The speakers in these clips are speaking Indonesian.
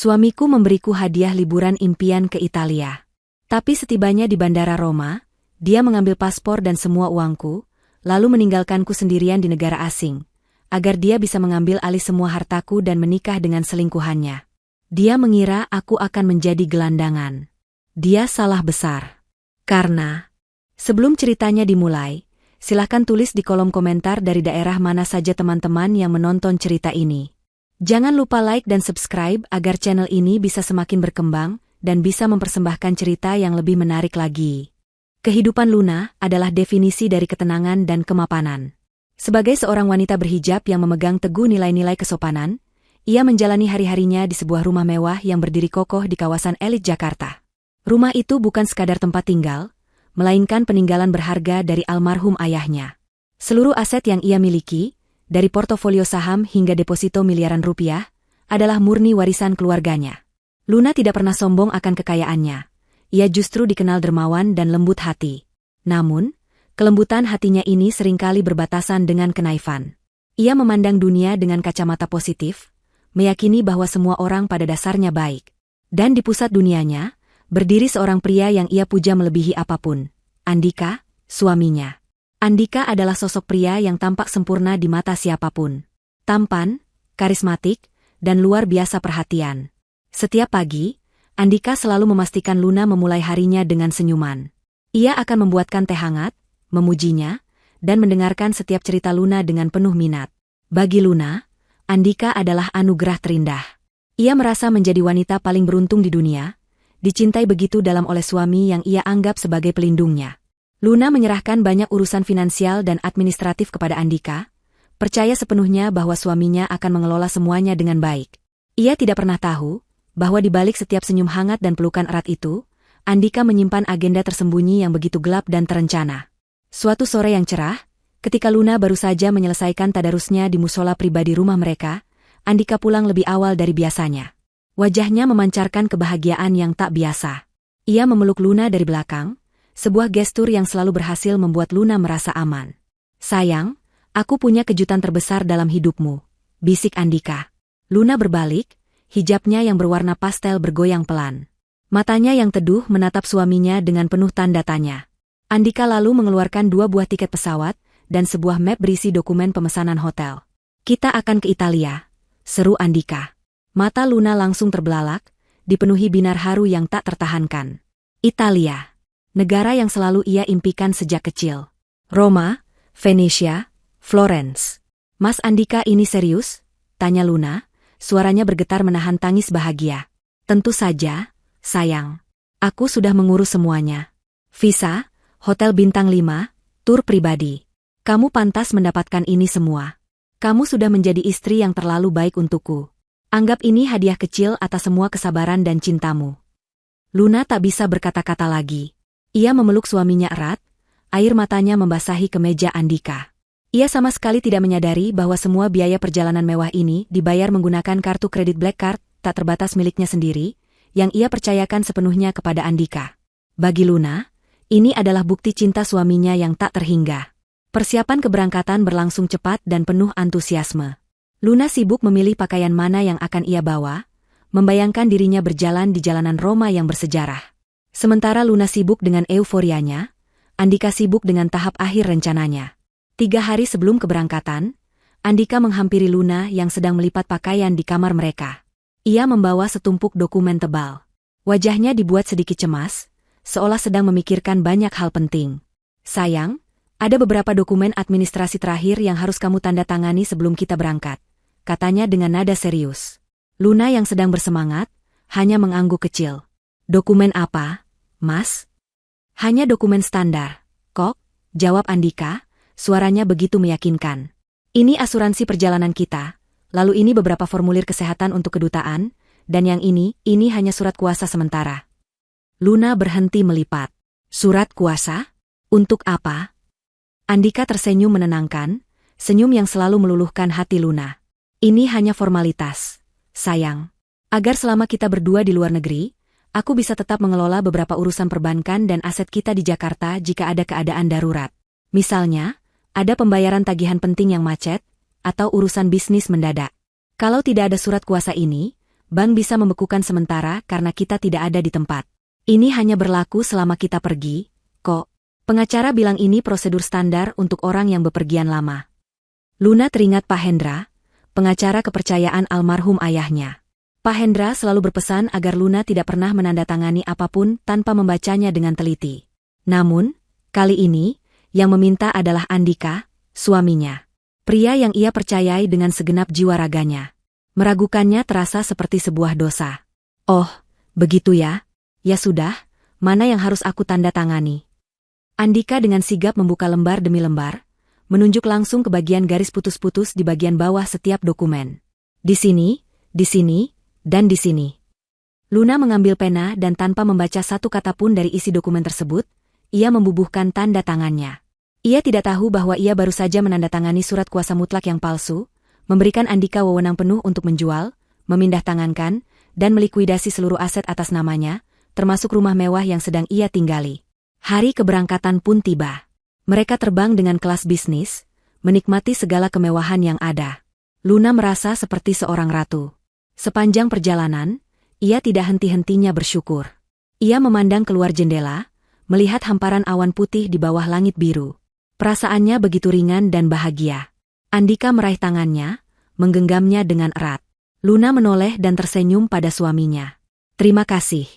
Suamiku memberiku hadiah liburan impian ke Italia. Tapi setibanya di Bandara Roma, dia mengambil paspor dan semua uangku, lalu meninggalkanku sendirian di negara asing, agar dia bisa mengambil alih semua hartaku dan menikah dengan selingkuhannya. Dia mengira aku akan menjadi gelandangan. Dia salah besar. Karena, sebelum ceritanya dimulai, silahkan tulis di kolom komentar dari daerah mana saja teman-teman yang menonton cerita ini. Jangan lupa like dan subscribe agar channel ini bisa semakin berkembang dan bisa mempersembahkan cerita yang lebih menarik lagi. Kehidupan Luna adalah definisi dari ketenangan dan kemapanan. Sebagai seorang wanita berhijab yang memegang teguh nilai-nilai kesopanan, ia menjalani hari-harinya di sebuah rumah mewah yang berdiri kokoh di kawasan elit Jakarta. Rumah itu bukan sekadar tempat tinggal, melainkan peninggalan berharga dari almarhum ayahnya. Seluruh aset yang ia miliki, dari portofolio saham hingga deposito miliaran rupiah, adalah murni warisan keluarganya. Luna tidak pernah sombong akan kekayaannya. Ia justru dikenal dermawan dan lembut hati. Namun, kelembutan hatinya ini seringkali berbatasan dengan kenaifan. Ia memandang dunia dengan kacamata positif, meyakini bahwa semua orang pada dasarnya baik. Dan di pusat dunianya, berdiri seorang pria yang ia puja melebihi apapun, Andika, suaminya. Andika adalah sosok pria yang tampak sempurna di mata siapapun. Tampan, karismatik, dan luar biasa perhatian. Setiap pagi, Andika selalu memastikan Luna memulai harinya dengan senyuman. Ia akan membuatkan teh hangat, memujinya, dan mendengarkan setiap cerita Luna dengan penuh minat. Bagi Luna, Andika adalah anugerah terindah. Ia merasa menjadi wanita paling beruntung di dunia, dicintai begitu dalam oleh suami yang ia anggap sebagai pelindungnya. Luna menyerahkan banyak urusan finansial dan administratif kepada Andika, percaya sepenuhnya bahwa suaminya akan mengelola semuanya dengan baik. Ia tidak pernah tahu bahwa di balik setiap senyum hangat dan pelukan erat itu, Andika menyimpan agenda tersembunyi yang begitu gelap dan terencana. Suatu sore yang cerah, ketika Luna baru saja menyelesaikan tadarusnya di musola pribadi rumah mereka, Andika pulang lebih awal dari biasanya. Wajahnya memancarkan kebahagiaan yang tak biasa. Ia memeluk Luna dari belakang, sebuah gestur yang selalu berhasil membuat Luna merasa aman. "Sayang, aku punya kejutan terbesar dalam hidupmu," bisik Andika. Luna berbalik, hijabnya yang berwarna pastel bergoyang pelan. Matanya yang teduh menatap suaminya dengan penuh tanda tanya. Andika lalu mengeluarkan 2 buah tiket pesawat dan sebuah map berisi dokumen pemesanan hotel. "Kita akan ke Italia," seru Andika. Mata Luna langsung terbelalak, dipenuhi binar haru yang tak tertahankan. Italia. Negara yang selalu ia impikan sejak kecil. Roma, Venesia, Florence. "Mas Andika ini serius?" tanya Luna, suaranya bergetar menahan tangis bahagia. "Tentu saja, sayang. Aku sudah mengurus semuanya. Visa, hotel bintang 5, tur pribadi. Kamu pantas mendapatkan ini semua. Kamu sudah menjadi istri yang terlalu baik untukku. Anggap ini hadiah kecil atas semua kesabaran dan cintamu." Luna tak bisa berkata-kata lagi. Ia memeluk suaminya erat, air matanya membasahi kemeja Andika. Ia sama sekali tidak menyadari bahwa semua biaya perjalanan mewah ini dibayar menggunakan kartu kredit Black Card tak terbatas miliknya sendiri, yang ia percayakan sepenuhnya kepada Andika. Bagi Luna, ini adalah bukti cinta suaminya yang tak terhingga. Persiapan keberangkatan berlangsung cepat dan penuh antusiasme. Luna sibuk memilih pakaian mana yang akan ia bawa, membayangkan dirinya berjalan di jalanan Roma yang bersejarah. Sementara Luna sibuk dengan euforianya, Andika sibuk dengan tahap akhir rencananya. 3 hari sebelum keberangkatan, Andika menghampiri Luna yang sedang melipat pakaian di kamar mereka. Ia membawa setumpuk dokumen tebal. Wajahnya dibuat sedikit cemas, seolah sedang memikirkan banyak hal penting. "Sayang, ada beberapa dokumen administrasi terakhir yang harus kamu tanda tangani sebelum kita berangkat," katanya dengan nada serius. Luna yang sedang bersemangat, hanya mengangguk kecil. "Dokumen apa, Mas?" "Hanya dokumen standar, kok," jawab Andika, suaranya begitu meyakinkan. "Ini asuransi perjalanan kita, lalu ini beberapa formulir kesehatan untuk kedutaan, dan yang ini hanya surat kuasa sementara." Luna berhenti melipat. "Surat kuasa? Untuk apa?" Andika tersenyum menenangkan, senyum yang selalu meluluhkan hati Luna. "Ini hanya formalitas, sayang. Agar selama kita berdua di luar negeri, aku bisa tetap mengelola beberapa urusan perbankan dan aset kita di Jakarta jika ada keadaan darurat. Misalnya, ada pembayaran tagihan penting yang macet, atau urusan bisnis mendadak. Kalau tidak ada surat kuasa ini, Bank bisa membekukan sementara karena kita tidak ada di tempat. Ini hanya berlaku selama kita pergi, kok. Pengacara bilang ini prosedur standar untuk orang yang bepergian lama. Luna teringat Pak Hendra, pengacara kepercayaan almarhum ayahnya. Pak Hendra selalu berpesan agar Luna tidak pernah menandatangani apapun tanpa membacanya dengan teliti. Namun, kali ini, yang meminta adalah Andika, suaminya. Pria yang ia percayai dengan segenap jiwa raganya. Meragukannya terasa seperti sebuah dosa. Oh, begitu ya? Ya sudah, mana yang harus aku tanda tangani? Andika dengan sigap membuka lembar demi lembar, menunjuk langsung ke bagian garis putus-putus di bagian bawah setiap dokumen. Di sini, dan di sini. Luna mengambil pena dan tanpa membaca satu kata pun dari isi dokumen tersebut, ia membubuhkan tanda tangannya. Ia tidak tahu bahwa ia baru saja menandatangani surat kuasa mutlak yang palsu, memberikan Andika wewenang penuh untuk menjual, memindahtangankan, dan melikuidasi seluruh aset atas namanya, termasuk rumah mewah yang sedang ia tinggali. Hari keberangkatan pun tiba. Mereka terbang dengan kelas bisnis, menikmati segala kemewahan yang ada. Luna merasa seperti seorang ratu. Sepanjang perjalanan, ia tidak henti-hentinya bersyukur. Ia memandang keluar jendela, melihat hamparan awan putih di bawah langit biru. Perasaannya begitu ringan dan bahagia. Andika meraih tangannya, menggenggamnya dengan erat. Luna menoleh dan tersenyum pada suaminya. "Terima kasih,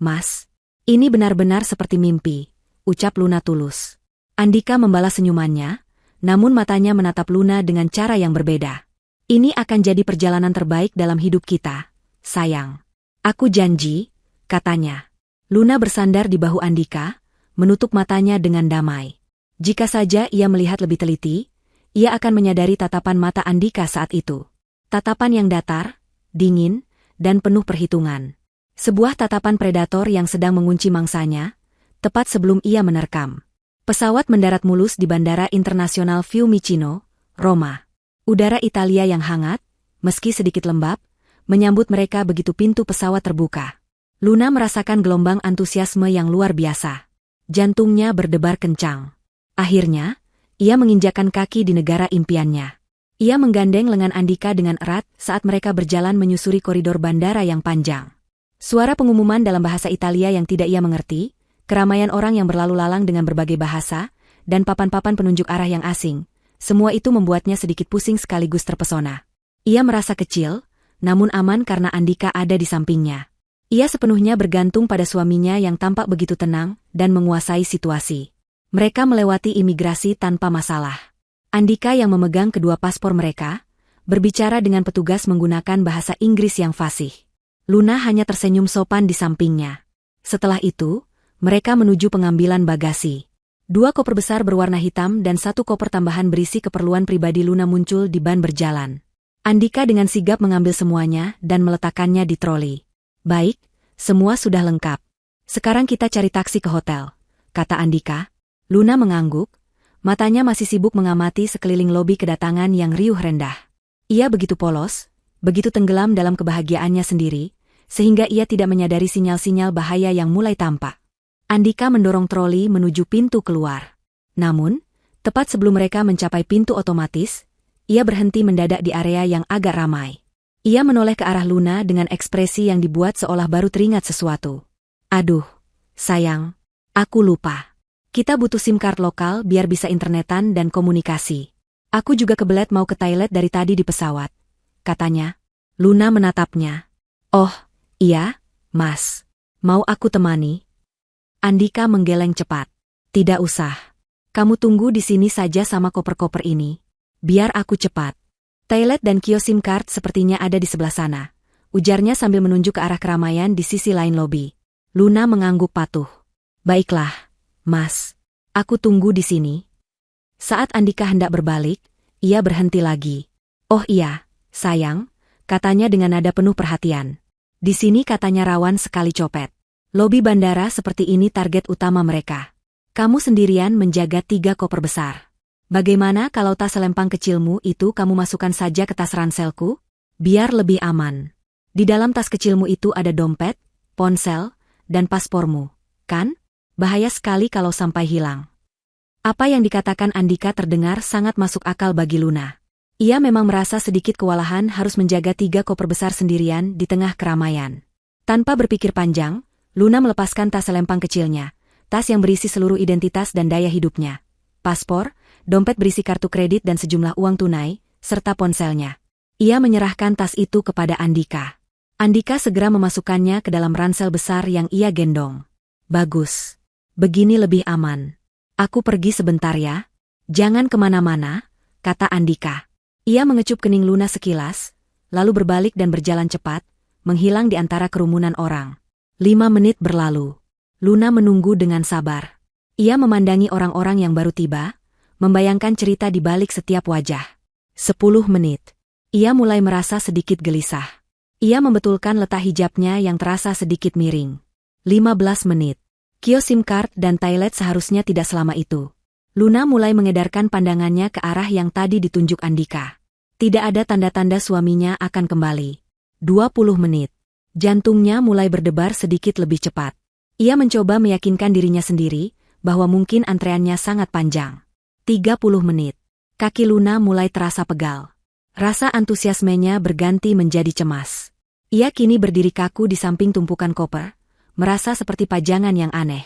Mas. Ini benar-benar seperti mimpi," ucap Luna tulus. Andika membalas senyumannya, namun matanya menatap Luna dengan cara yang berbeda. "Ini akan jadi perjalanan terbaik dalam hidup kita, sayang. Aku janji," katanya. Luna bersandar di bahu Andika, menutup matanya dengan damai. Jika saja ia melihat lebih teliti, ia akan menyadari tatapan mata Andika saat itu. Tatapan yang datar, dingin, dan penuh perhitungan. Sebuah tatapan predator yang sedang mengunci mangsanya, tepat sebelum ia menerkam. Pesawat mendarat mulus di Bandara Internasional Fiumicino, Roma. Udara Italia yang hangat, meski sedikit lembab, menyambut mereka begitu pintu pesawat terbuka. Luna merasakan gelombang antusiasme yang luar biasa. Jantungnya berdebar kencang. Akhirnya, ia menginjakkan kaki di negara impiannya. Ia menggandeng lengan Andika dengan erat saat mereka berjalan menyusuri koridor bandara yang panjang. Suara pengumuman dalam bahasa Italia yang tidak ia mengerti, keramaian orang yang berlalu lalang dengan berbagai bahasa, dan papan-papan penunjuk arah yang asing, semua itu membuatnya sedikit pusing sekaligus terpesona. Ia merasa kecil, namun aman karena Andika ada di sampingnya. Ia sepenuhnya bergantung pada suaminya yang tampak begitu tenang dan menguasai situasi. Mereka melewati imigrasi tanpa masalah. Andika yang memegang kedua paspor mereka, berbicara dengan petugas menggunakan bahasa Inggris yang fasih. Luna hanya tersenyum sopan di sampingnya. Setelah itu, mereka menuju pengambilan bagasi. 2 koper besar berwarna hitam dan 1 koper tambahan berisi keperluan pribadi Luna muncul di ban berjalan. Andika dengan sigap mengambil semuanya dan meletakkannya di troli. "Baik, semua sudah lengkap. Sekarang kita cari taksi ke hotel," kata Andika. Luna mengangguk, matanya masih sibuk mengamati sekeliling lobi kedatangan yang riuh rendah. Ia begitu polos, begitu tenggelam dalam kebahagiaannya sendiri, sehingga ia tidak menyadari sinyal-sinyal bahaya yang mulai tampak. Andika mendorong troli menuju pintu keluar. Namun, tepat sebelum mereka mencapai pintu otomatis, ia berhenti mendadak di area yang agak ramai. Ia menoleh ke arah Luna dengan ekspresi yang dibuat seolah baru teringat sesuatu. "Aduh, sayang, aku lupa. Kita butuh SIM card lokal biar bisa internetan dan komunikasi. Aku juga kebelet mau ke toilet dari tadi di pesawat," katanya. Luna menatapnya. "Oh, iya, Mas. Mau aku temani?" Andika menggeleng cepat. "Tidak usah. Kamu tunggu di sini saja sama koper-koper ini. Biar aku cepat. Toilet dan kios SIM card sepertinya ada di sebelah sana," ujarnya sambil menunjuk ke arah keramaian di sisi lain lobi. Luna mengangguk patuh. "Baiklah, Mas. Aku tunggu di sini." Saat Andika hendak berbalik, ia berhenti lagi. "Oh iya, sayang," katanya dengan nada penuh perhatian. "Di sini katanya rawan sekali copet. Lobi bandara seperti ini target utama mereka. Kamu sendirian menjaga 3 koper besar. Bagaimana kalau tas selempang kecilmu itu kamu masukkan saja ke tas ranselku? Biar lebih aman. Di dalam tas kecilmu itu ada dompet, ponsel, dan paspormu, kan? Bahaya sekali kalau sampai hilang." Apa yang dikatakan Andika terdengar sangat masuk akal bagi Luna. Ia memang merasa sedikit kewalahan harus menjaga 3 koper besar sendirian di tengah keramaian. Tanpa berpikir panjang, Luna melepaskan tas selempang kecilnya, tas yang berisi seluruh identitas dan daya hidupnya. Paspor, dompet berisi kartu kredit dan sejumlah uang tunai, serta ponselnya. Ia menyerahkan tas itu kepada Andika. Andika segera memasukkannya ke dalam ransel besar yang ia gendong. Bagus. Begini lebih aman. Aku pergi sebentar ya. Jangan kemana-mana, kata Andika. Ia mengecup kening Luna sekilas, lalu berbalik dan berjalan cepat, menghilang di antara kerumunan orang. 5 menit berlalu. Luna menunggu dengan sabar. Ia memandangi orang-orang yang baru tiba, membayangkan cerita di balik setiap wajah. 10 menit. Ia mulai merasa sedikit gelisah. Ia membetulkan letak hijabnya yang terasa sedikit miring. 15 menit. Kios SIM card dan toilet seharusnya tidak selama itu. Luna mulai mengedarkan pandangannya ke arah yang tadi ditunjuk Andika. Tidak ada tanda-tanda suaminya akan kembali. 20 menit. Jantungnya mulai berdebar sedikit lebih cepat. Ia mencoba meyakinkan dirinya sendiri bahwa mungkin antreannya sangat panjang. 30 menit. Kaki Luna mulai terasa pegal. Rasa antusiasmenya berganti menjadi cemas. Ia kini berdiri kaku di samping tumpukan koper, merasa seperti pajangan yang aneh.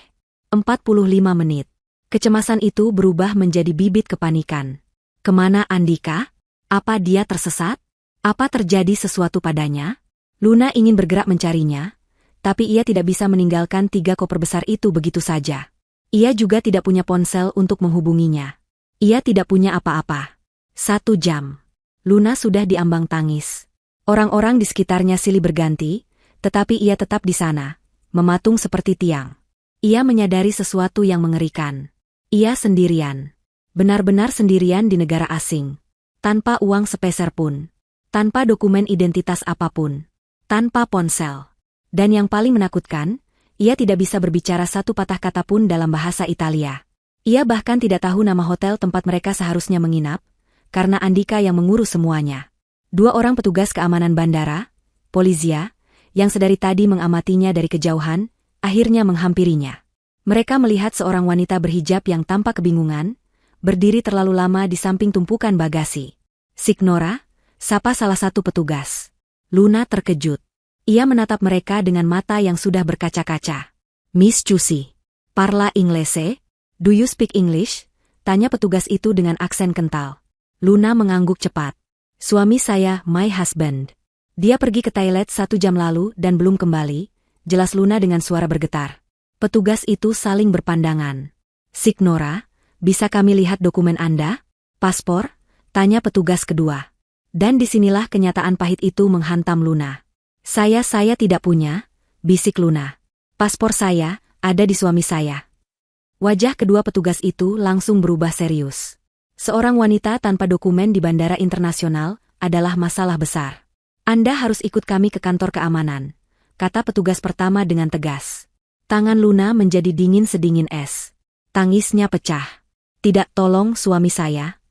45 menit. Kecemasan itu berubah menjadi bibit kepanikan. Kemana Andika? Apa dia tersesat? Apa terjadi sesuatu padanya? Luna ingin bergerak mencarinya, tapi ia tidak bisa meninggalkan 3 koper besar itu begitu saja. Ia juga tidak punya ponsel untuk menghubunginya. Ia tidak punya apa-apa. 1 jam. Luna sudah diambang tangis. Orang-orang di sekitarnya silih berganti, tetapi ia tetap di sana, mematung seperti tiang. Ia menyadari sesuatu yang mengerikan. Ia sendirian. Benar-benar sendirian di negara asing. Tanpa uang sepeser pun. Tanpa dokumen identitas apapun. Tanpa ponsel. Dan yang paling menakutkan, ia tidak bisa berbicara satu patah kata pun dalam bahasa Italia. Ia bahkan tidak tahu nama hotel tempat mereka seharusnya menginap, karena Andika yang mengurus semuanya. 2 orang petugas keamanan bandara, polisia, yang sedari tadi mengamatinya dari kejauhan, akhirnya menghampirinya. Mereka melihat seorang wanita berhijab yang tampak kebingungan, berdiri terlalu lama di samping tumpukan bagasi. Signora, sapa salah satu petugas. Luna terkejut. Ia menatap mereka dengan mata yang sudah berkaca-kaca. Miss Cusi, parla inglese? Do you speak English? Tanya petugas itu dengan aksen kental. Luna mengangguk cepat. Suami saya, my husband. Dia pergi ke toilet 1 jam lalu dan belum kembali, jelas Luna dengan suara bergetar. Petugas itu saling berpandangan. Signora, bisa kami lihat dokumen Anda? Paspor? Tanya petugas kedua. Dan disinilah kenyataan pahit itu menghantam Luna. Saya tidak punya, bisik Luna. Paspor saya, ada di suami saya. Wajah kedua petugas itu langsung berubah serius. Seorang wanita tanpa dokumen di bandara internasional adalah masalah besar. Anda harus ikut kami ke kantor keamanan, kata petugas pertama dengan tegas. Tangan Luna menjadi dingin sedingin es. Tangisnya pecah. Tidak, tolong suami saya.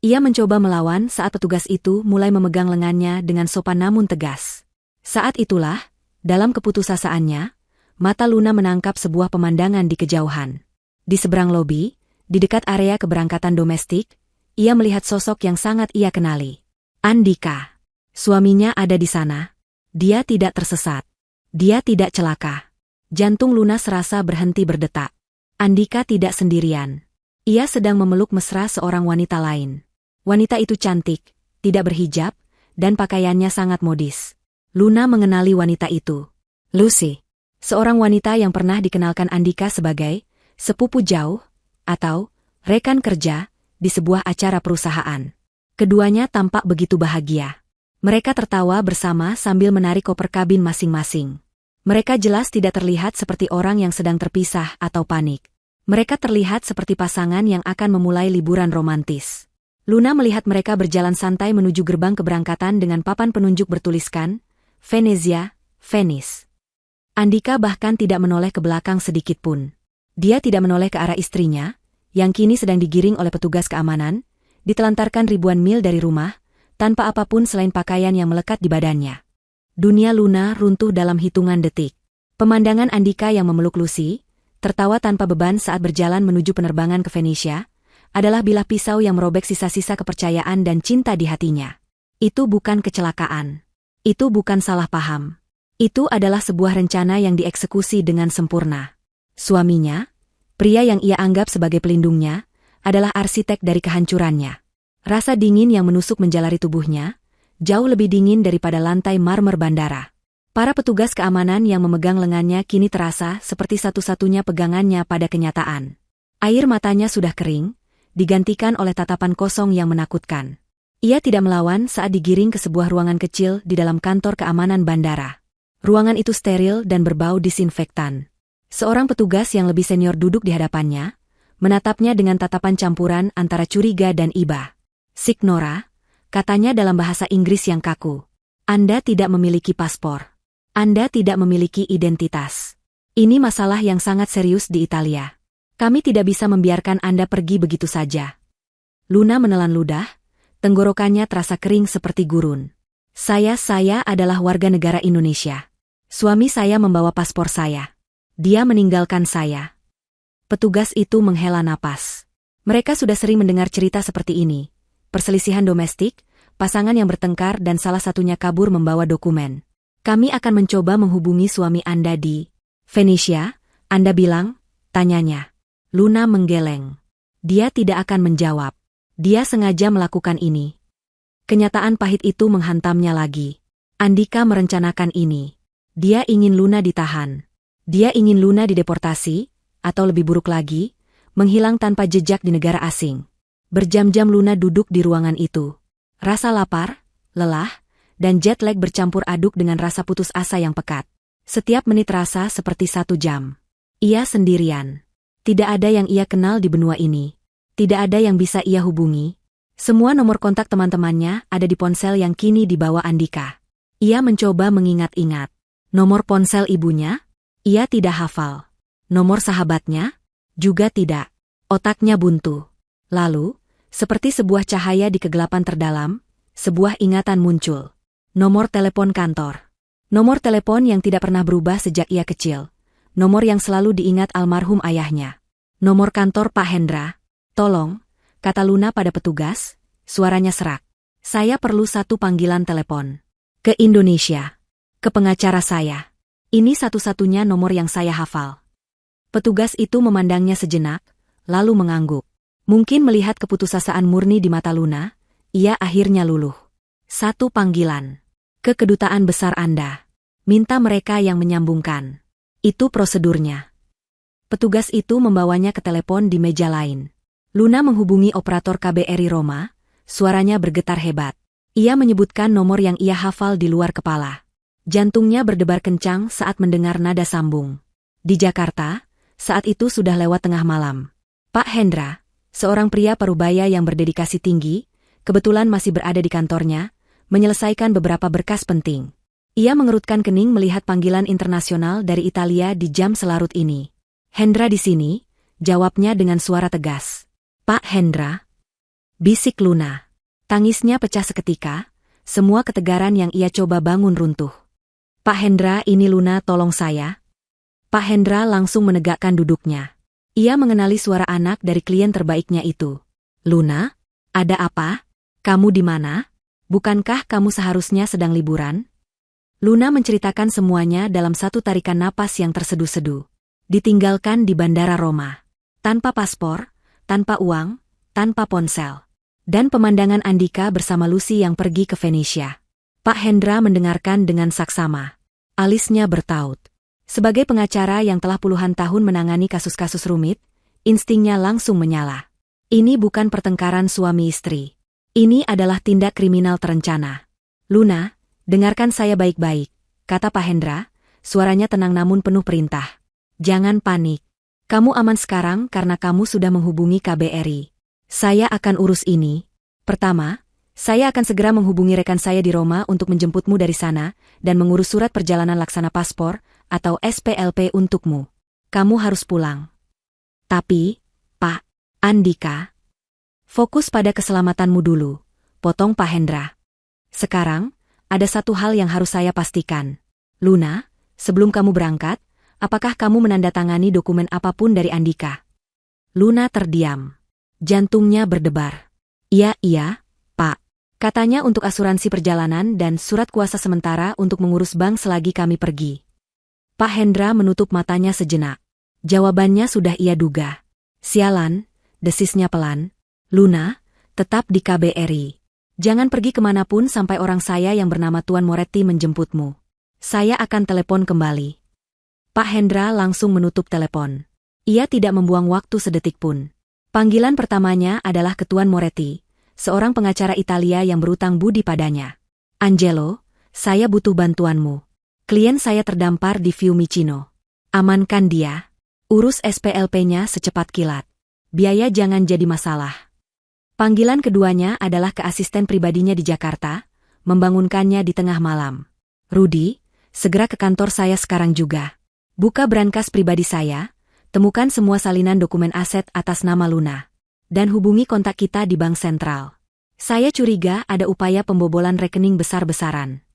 Ia mencoba melawan saat petugas itu mulai memegang lengannya dengan sopan namun tegas. Saat itulah, dalam keputusasaan-nya, mata Luna menangkap sebuah pemandangan di kejauhan. Di seberang lobi, di dekat area keberangkatan domestik, ia melihat sosok yang sangat ia kenali. Andika. Suaminya ada di sana. Dia tidak tersesat. Dia tidak celaka. Jantung Luna serasa berhenti berdetak. Andika tidak sendirian. Ia sedang memeluk mesra seorang wanita lain. Wanita itu cantik, tidak berhijab, dan pakaiannya sangat modis. Luna mengenali wanita itu. Lucy. Seorang wanita yang pernah dikenalkan Andika sebagai sepupu jauh, atau rekan kerja, di sebuah acara perusahaan. Keduanya tampak begitu bahagia. Mereka tertawa bersama sambil menarik koper kabin masing-masing. Mereka jelas tidak terlihat seperti orang yang sedang terpisah atau panik. Mereka terlihat seperti pasangan yang akan memulai liburan romantis. Luna melihat mereka berjalan santai menuju gerbang keberangkatan dengan papan penunjuk bertuliskan, Venezia, Venice. Andika bahkan tidak menoleh ke belakang sedikit pun. Dia tidak menoleh ke arah istrinya, yang kini sedang digiring oleh petugas keamanan, ditelantarkan ribuan mil dari rumah, tanpa apapun selain pakaian yang melekat di badannya. Dunia Luna runtuh dalam hitungan detik. Pemandangan Andika yang memeluk Lucy, tertawa tanpa beban saat berjalan menuju penerbangan ke Venesia, adalah bilah pisau yang merobek sisa-sisa kepercayaan dan cinta di hatinya. Itu bukan kecelakaan. Itu bukan salah paham. Itu adalah sebuah rencana yang dieksekusi dengan sempurna. Suaminya, pria yang ia anggap sebagai pelindungnya, adalah arsitek dari kehancurannya. Rasa dingin yang menusuk menjalari tubuhnya, jauh lebih dingin daripada lantai marmer bandara. Para petugas keamanan yang memegang lengannya kini terasa seperti satu-satunya pegangannya pada kenyataan. Air matanya sudah kering, digantikan oleh tatapan kosong yang menakutkan. Ia tidak melawan saat digiring ke sebuah ruangan kecil di dalam kantor keamanan bandara. Ruangan itu steril dan berbau disinfektan. Seorang petugas yang lebih senior duduk di hadapannya, menatapnya dengan tatapan campuran antara curiga dan iba. "Signora," katanya dalam bahasa Inggris yang kaku. "Anda tidak memiliki paspor. Anda tidak memiliki identitas. Ini masalah yang sangat serius di Italia. Kami tidak bisa membiarkan Anda pergi begitu saja." Luna menelan ludah, tenggorokannya terasa kering seperti gurun. Saya adalah warga negara Indonesia. Suami saya membawa paspor saya. Dia meninggalkan saya." Petugas itu menghela napas. Mereka sudah sering mendengar cerita seperti ini. Perselisihan domestik, pasangan yang bertengkar dan salah satunya kabur membawa dokumen. "Kami akan mencoba menghubungi suami Anda di Venesia," Anda bilang, tanyanya. Luna menggeleng. Dia tidak akan menjawab. Dia sengaja melakukan ini. Kenyataan pahit itu menghantamnya lagi. Andika merencanakan ini. Dia ingin Luna ditahan. Dia ingin Luna dideportasi, atau lebih buruk lagi, menghilang tanpa jejak di negara asing. Berjam-jam Luna duduk di ruangan itu. Rasa lapar, lelah, dan jet lag bercampur aduk dengan rasa putus asa yang pekat. Setiap menit terasa seperti 1 jam. Ia sendirian. Tidak ada yang ia kenal di benua ini. Tidak ada yang bisa ia hubungi. Semua nomor kontak teman-temannya ada di ponsel yang kini dibawa Andika. Ia mencoba mengingat-ingat. Nomor ponsel ibunya? Ia tidak hafal. Nomor sahabatnya? Juga tidak. Otaknya buntu. Lalu, seperti sebuah cahaya di kegelapan terdalam, sebuah ingatan muncul. Nomor telepon kantor. Nomor telepon yang tidak pernah berubah sejak ia kecil. Nomor yang selalu diingat almarhum ayahnya. Nomor kantor Pak Hendra. "Tolong," kata Luna pada petugas, suaranya serak. "Saya perlu 1 panggilan telepon. Ke Indonesia. Ke pengacara saya. Ini satu-satunya nomor yang saya hafal." Petugas itu memandangnya sejenak, lalu mengangguk. Mungkin melihat keputusasaan murni di mata Luna, ia akhirnya luluh. "1 panggilan. Ke kedutaan besar Anda. Minta mereka yang menyambungkan. Itu prosedurnya." Petugas itu membawanya ke telepon di meja lain. Luna menghubungi operator KBRI Roma, suaranya bergetar hebat. Ia menyebutkan nomor yang ia hafal di luar kepala. Jantungnya berdebar kencang saat mendengar nada sambung. Di Jakarta, saat itu sudah lewat tengah malam. Pak Hendra, seorang pria parubaya yang berdedikasi tinggi, kebetulan masih berada di kantornya, menyelesaikan beberapa berkas penting. Ia mengerutkan kening melihat panggilan internasional dari Italia di jam selarut ini. "Hendra di sini," jawabnya dengan suara tegas. "Pak Hendra?" bisik Luna. Tangisnya pecah seketika, semua ketegaran yang ia coba bangun runtuh. "Pak Hendra, ini Luna, tolong saya." Pak Hendra langsung menegakkan duduknya. Ia mengenali suara anak dari klien terbaiknya itu. "Luna? Ada apa? Kamu di mana? Bukankah kamu seharusnya sedang liburan?" Luna menceritakan semuanya dalam satu tarikan napas yang terseduh-seduh. Ditinggalkan di Bandara Roma. Tanpa paspor, tanpa uang, tanpa ponsel. Dan pemandangan Andika bersama Lucy yang pergi ke Venesia. Pak Hendra mendengarkan dengan saksama. Alisnya bertaut. Sebagai pengacara yang telah puluhan tahun menangani kasus-kasus rumit, instingnya langsung menyala. Ini bukan pertengkaran suami istri. Ini adalah tindak kriminal terencana. "Luna, dengarkan saya baik-baik," kata Pak Hendra, suaranya tenang namun penuh perintah. "Jangan panik. Kamu aman sekarang karena kamu sudah menghubungi KBRI. Saya akan urus ini. Pertama, saya akan segera menghubungi rekan saya di Roma untuk menjemputmu dari sana dan mengurus surat perjalanan laksana paspor atau SPLP untukmu. Kamu harus pulang." "Tapi, Pak Andika, fokus pada keselamatanmu dulu," potong Pak Hendra. "Sekarang, ada satu hal yang harus saya pastikan. Luna, sebelum kamu berangkat, apakah kamu menandatangani dokumen apapun dari Andika?" Luna terdiam. Jantungnya berdebar. Iya, Pak. Katanya untuk asuransi perjalanan dan surat kuasa sementara untuk mengurus bank selagi kami pergi. Pak Hendra menutup matanya sejenak. Jawabannya sudah ia duga. Sialan, desisnya pelan. Luna, tetap di KBRI. Jangan pergi kemanapun sampai orang saya yang bernama Tuan Moretti menjemputmu. Saya akan telepon kembali. Pak Hendra langsung menutup telepon. Ia tidak membuang waktu sedetik pun. Panggilan pertamanya adalah ke Tuan Moretti, seorang pengacara Italia yang berutang budi padanya. Angelo, saya butuh bantuanmu. Klien saya terdampar di Fiumicino. Amankan dia. Urus SPLP-nya secepat kilat. Biaya jangan jadi masalah. Panggilan keduanya adalah ke asisten pribadinya di Jakarta, membangunkannya di tengah malam. Rudi, segera ke kantor saya sekarang juga. Buka brankas pribadi saya, temukan semua salinan dokumen aset atas nama Luna. Dan hubungi kontak kita di Bank Sentral. Saya curiga ada upaya pembobolan rekening besar-besaran.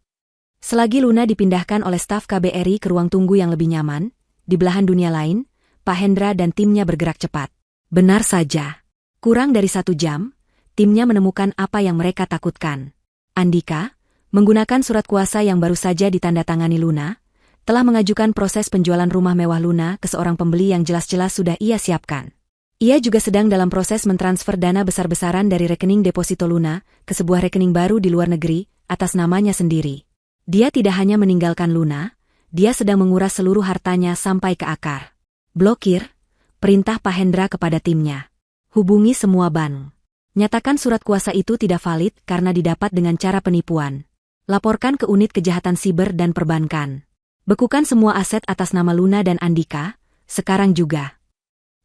Selagi Luna dipindahkan oleh staf KBRI ke ruang tunggu yang lebih nyaman, di belahan dunia lain, Pak Hendra dan timnya bergerak cepat. Benar saja. Kurang dari 1 jam, timnya menemukan apa yang mereka takutkan. Andika, menggunakan surat kuasa yang baru saja ditandatangani Luna, telah mengajukan proses penjualan rumah mewah Luna ke seorang pembeli yang jelas-jelas sudah ia siapkan. Ia juga sedang dalam proses mentransfer dana besar-besaran dari rekening deposito Luna ke sebuah rekening baru di luar negeri atas namanya sendiri. Dia tidak hanya meninggalkan Luna, dia sedang menguras seluruh hartanya sampai ke akar. Blokir, perintah Pak Hendra kepada timnya. Hubungi semua bank. Nyatakan surat kuasa itu tidak valid karena didapat dengan cara penipuan. Laporkan ke unit kejahatan siber dan perbankan. Bekukan semua aset atas nama Luna dan Andika, sekarang juga.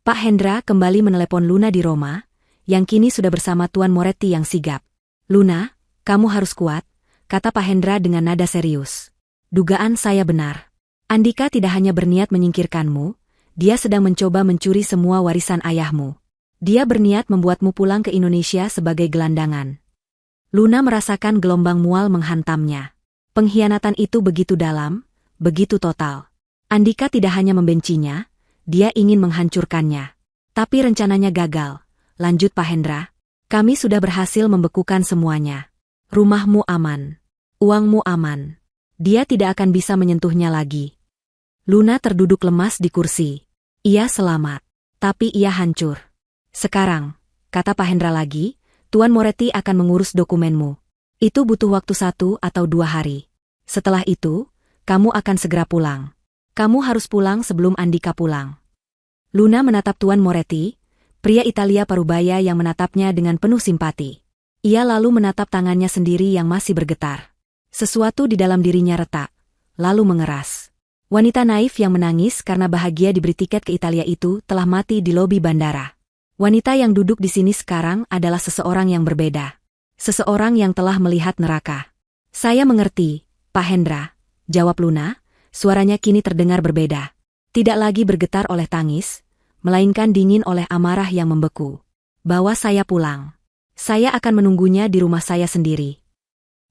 Pak Hendra kembali menelepon Luna di Roma, yang kini sudah bersama Tuan Moretti yang sigap. Luna, kamu harus kuat, kata Pak Hendra dengan nada serius. Dugaan saya benar. Andika tidak hanya berniat menyingkirkanmu, dia sedang mencoba mencuri semua warisan ayahmu. Dia berniat membuatmu pulang ke Indonesia sebagai gelandangan. Luna merasakan gelombang mual menghantamnya. Pengkhianatan itu begitu dalam, begitu total. Andika tidak hanya membencinya, dia ingin menghancurkannya. Tapi rencananya gagal. Lanjut Pak Hendra. Kami sudah berhasil membekukan semuanya. Rumahmu aman. Uangmu aman. Dia tidak akan bisa menyentuhnya lagi. Luna terduduk lemas di kursi. Ia selamat. Tapi ia hancur. Sekarang, kata Pak Hendra lagi, Tuan Moretti akan mengurus dokumenmu. Itu butuh waktu 1 atau 2 hari. Setelah itu, kamu akan segera pulang. Kamu harus pulang sebelum Andika pulang. Luna menatap Tuan Moretti, pria Italia parubaya yang menatapnya dengan penuh simpati. Ia lalu menatap tangannya sendiri yang masih bergetar. Sesuatu di dalam dirinya retak, lalu mengeras. Wanita naif yang menangis karena bahagia diberi tiket ke Italia itu telah mati di lobi bandara. Wanita yang duduk di sini sekarang adalah seseorang yang berbeda. Seseorang yang telah melihat neraka. Saya mengerti, Pak Hendra, jawab Luna, suaranya kini terdengar berbeda. Tidak lagi bergetar oleh tangis, melainkan dingin oleh amarah yang membeku. Bawa saya pulang. Saya akan menunggunya di rumah saya sendiri.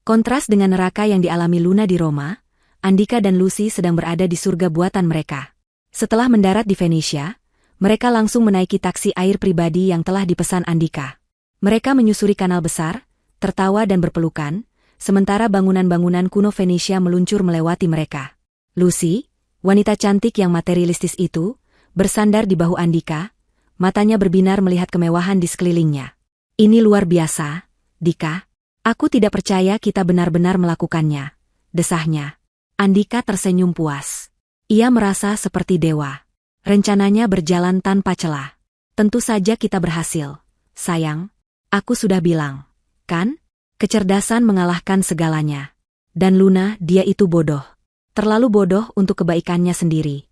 Kontras dengan neraka yang dialami Luna di Roma, Andika dan Lucy sedang berada di surga buatan mereka. Setelah mendarat di Venesia, mereka langsung menaiki taksi air pribadi yang telah dipesan Andika. Mereka menyusuri kanal besar, tertawa dan berpelukan, sementara bangunan-bangunan kuno Venesia meluncur melewati mereka. Lucy, wanita cantik yang materialistis itu, bersandar di bahu Andika, matanya berbinar melihat kemewahan di sekelilingnya. Ini luar biasa, Dika. Aku tidak percaya kita benar-benar melakukannya, desahnya. Andika tersenyum puas. Ia merasa seperti dewa. Rencananya berjalan tanpa celah. Tentu saja kita berhasil. Sayang, aku sudah bilang, kan? Kecerdasan mengalahkan segalanya. Dan Luna, dia itu bodoh. Terlalu bodoh untuk kebaikannya sendiri.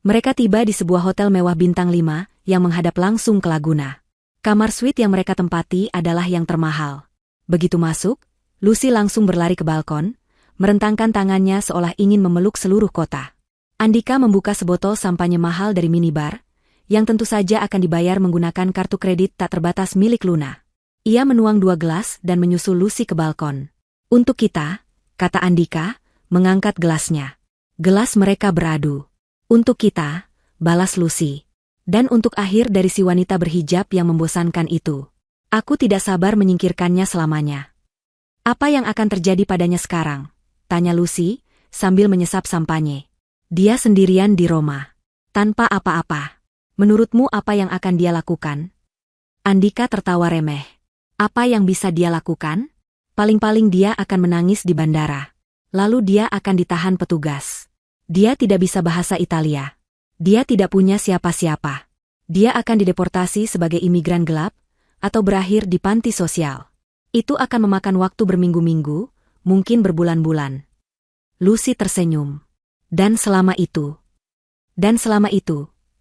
Mereka tiba di sebuah hotel mewah bintang 5 yang menghadap langsung ke Laguna. Kamar suite yang mereka tempati adalah yang termahal. Begitu masuk, Lucy langsung berlari ke balkon, merentangkan tangannya seolah ingin memeluk seluruh kota. Andika membuka sebotol sampanye mahal dari minibar, yang tentu saja akan dibayar menggunakan kartu kredit tak terbatas milik Luna. Ia menuang 2 gelas dan menyusul Lucy ke balkon. Untuk kita, kata Andika, mengangkat gelasnya. Gelas mereka beradu. Untuk kita, balas Lucy. Dan untuk akhir dari si wanita berhijab yang membosankan itu. Aku tidak sabar menyingkirkannya selamanya. Apa yang akan terjadi padanya sekarang? Tanya Lucy, sambil menyesap sampanye. Dia sendirian di Roma. Tanpa apa-apa. Menurutmu apa yang akan dia lakukan? Andika tertawa remeh. Apa yang bisa dia lakukan? Paling-paling dia akan menangis di bandara. Lalu dia akan ditahan petugas. Dia tidak bisa bahasa Italia. Dia tidak punya siapa-siapa. Dia akan dideportasi sebagai imigran gelap, atau berakhir di panti sosial. Itu akan memakan waktu berminggu-minggu, mungkin berbulan-bulan. Lucy tersenyum. Dan selama itu,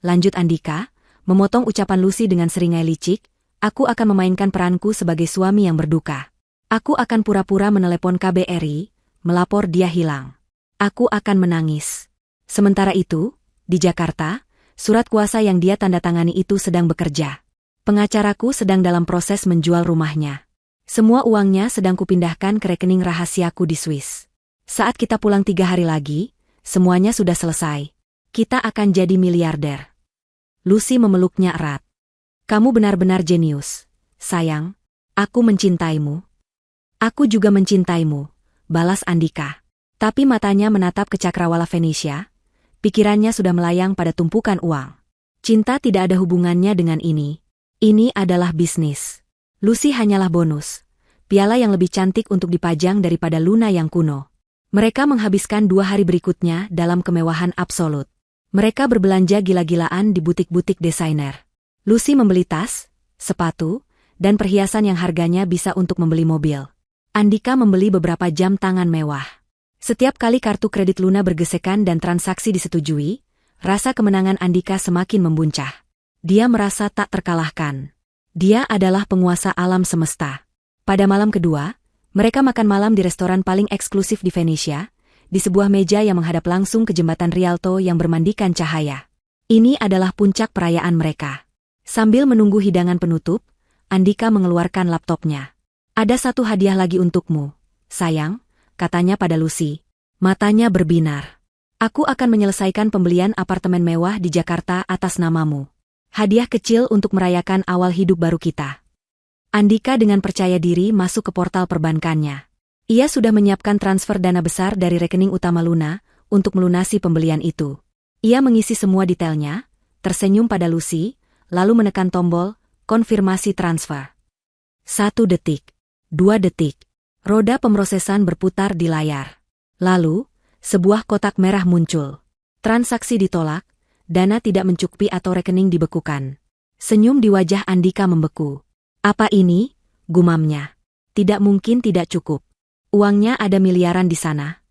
lanjut Andika, memotong ucapan Lucy dengan seringai licik, aku akan memainkan peranku sebagai suami yang berduka. Aku akan pura-pura menelepon KBRI, melapor dia hilang. Aku akan menangis. Sementara itu, di Jakarta, surat kuasa yang dia tanda tangani itu sedang bekerja. Pengacaraku sedang dalam proses menjual rumahnya. Semua uangnya sedang kupindahkan ke rekening rahasiaku di Swiss. Saat kita pulang 3 hari lagi, semuanya sudah selesai. Kita akan jadi miliarder. Lucy memeluknya erat. Kamu benar-benar jenius. Sayang, aku mencintaimu. Aku juga mencintaimu, balas Andika. Tapi matanya menatap ke cakrawala Venesia. Pikirannya sudah melayang pada tumpukan uang. Cinta tidak ada hubungannya dengan ini. Ini adalah bisnis. Lucy hanyalah bonus. Piala yang lebih cantik untuk dipajang daripada Luna yang kuno. Mereka menghabiskan 2 hari berikutnya dalam kemewahan absolut. Mereka berbelanja gila-gilaan di butik-butik desainer. Lucy membeli tas, sepatu, dan perhiasan yang harganya bisa untuk membeli mobil. Andika membeli beberapa jam tangan mewah. Setiap kali kartu kredit Luna bergesekan dan transaksi disetujui, rasa kemenangan Andika semakin membuncah. Dia merasa tak terkalahkan. Dia adalah penguasa alam semesta. Pada malam kedua, mereka makan malam di restoran paling eksklusif di Venesia, di sebuah meja yang menghadap langsung ke jembatan Rialto yang bermandikan cahaya. Ini adalah puncak perayaan mereka. Sambil menunggu hidangan penutup, Andika mengeluarkan laptopnya. Ada satu hadiah lagi untukmu, sayang, katanya pada Lucy. Matanya berbinar. Aku akan menyelesaikan pembelian apartemen mewah di Jakarta atas namamu. Hadiah kecil untuk merayakan awal hidup baru kita. Andika dengan percaya diri masuk ke portal perbankannya. Ia sudah menyiapkan transfer dana besar dari rekening utama Luna untuk melunasi pembelian itu. Ia mengisi semua detailnya, tersenyum pada Lucy, lalu menekan tombol konfirmasi transfer. 1 detik. 2 detik. Roda pemrosesan berputar di layar. Lalu, sebuah kotak merah muncul. Transaksi ditolak, dana tidak mencukupi atau rekening dibekukan. Senyum di wajah Andika membeku. Apa ini? Gumamnya. Tidak mungkin tidak cukup. Uangnya ada miliaran di sana.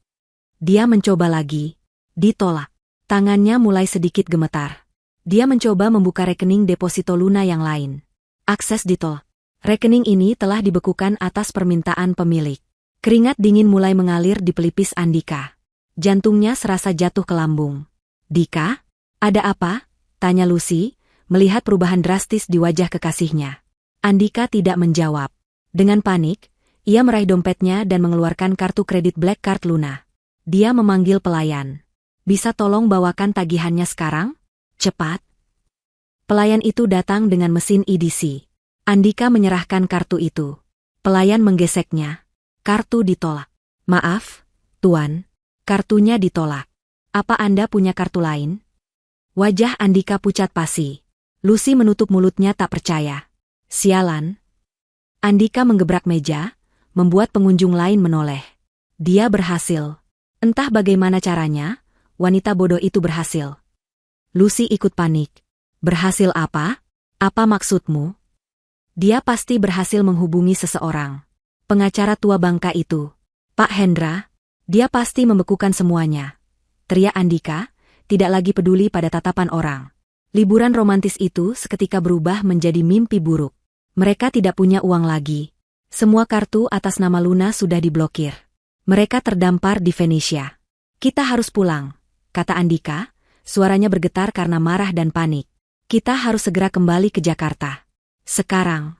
Dia mencoba lagi. Ditolak. Tangannya mulai sedikit gemetar. Dia mencoba membuka rekening deposito Luna yang lain. Akses ditolak. Rekening ini telah dibekukan atas permintaan pemilik. Keringat dingin mulai mengalir di pelipis Andika. Jantungnya serasa jatuh ke lambung. Dika? Ada apa? Tanya Lucy, melihat perubahan drastis di wajah kekasihnya. Andika tidak menjawab. Dengan panik, ia meraih dompetnya dan mengeluarkan kartu kredit Black Card Luna. Dia memanggil pelayan. Bisa tolong bawakan tagihannya sekarang? Cepat. Pelayan itu datang dengan mesin EDC. Andika menyerahkan kartu itu. Pelayan menggeseknya. Kartu ditolak. Maaf, Tuan. Kartunya ditolak. Apa Anda punya kartu lain? Wajah Andika pucat pasi. Lucy menutup mulutnya tak percaya. Sialan. Andika menggebrak meja, membuat pengunjung lain menoleh. Dia berhasil. Entah bagaimana caranya, wanita bodoh itu berhasil. Lucy ikut panik. Berhasil apa? Apa maksudmu? Dia pasti berhasil menghubungi seseorang. Pengacara tua bangka itu. Pak Hendra, dia pasti membekukan semuanya. Teriak Andika, tidak lagi peduli pada tatapan orang. Liburan romantis itu seketika berubah menjadi mimpi buruk. Mereka tidak punya uang lagi. Semua kartu atas nama Luna sudah diblokir. Mereka terdampar di Venesia. Kita harus pulang, kata Andika, suaranya bergetar karena marah dan panik. Kita harus segera kembali ke Jakarta. Sekarang.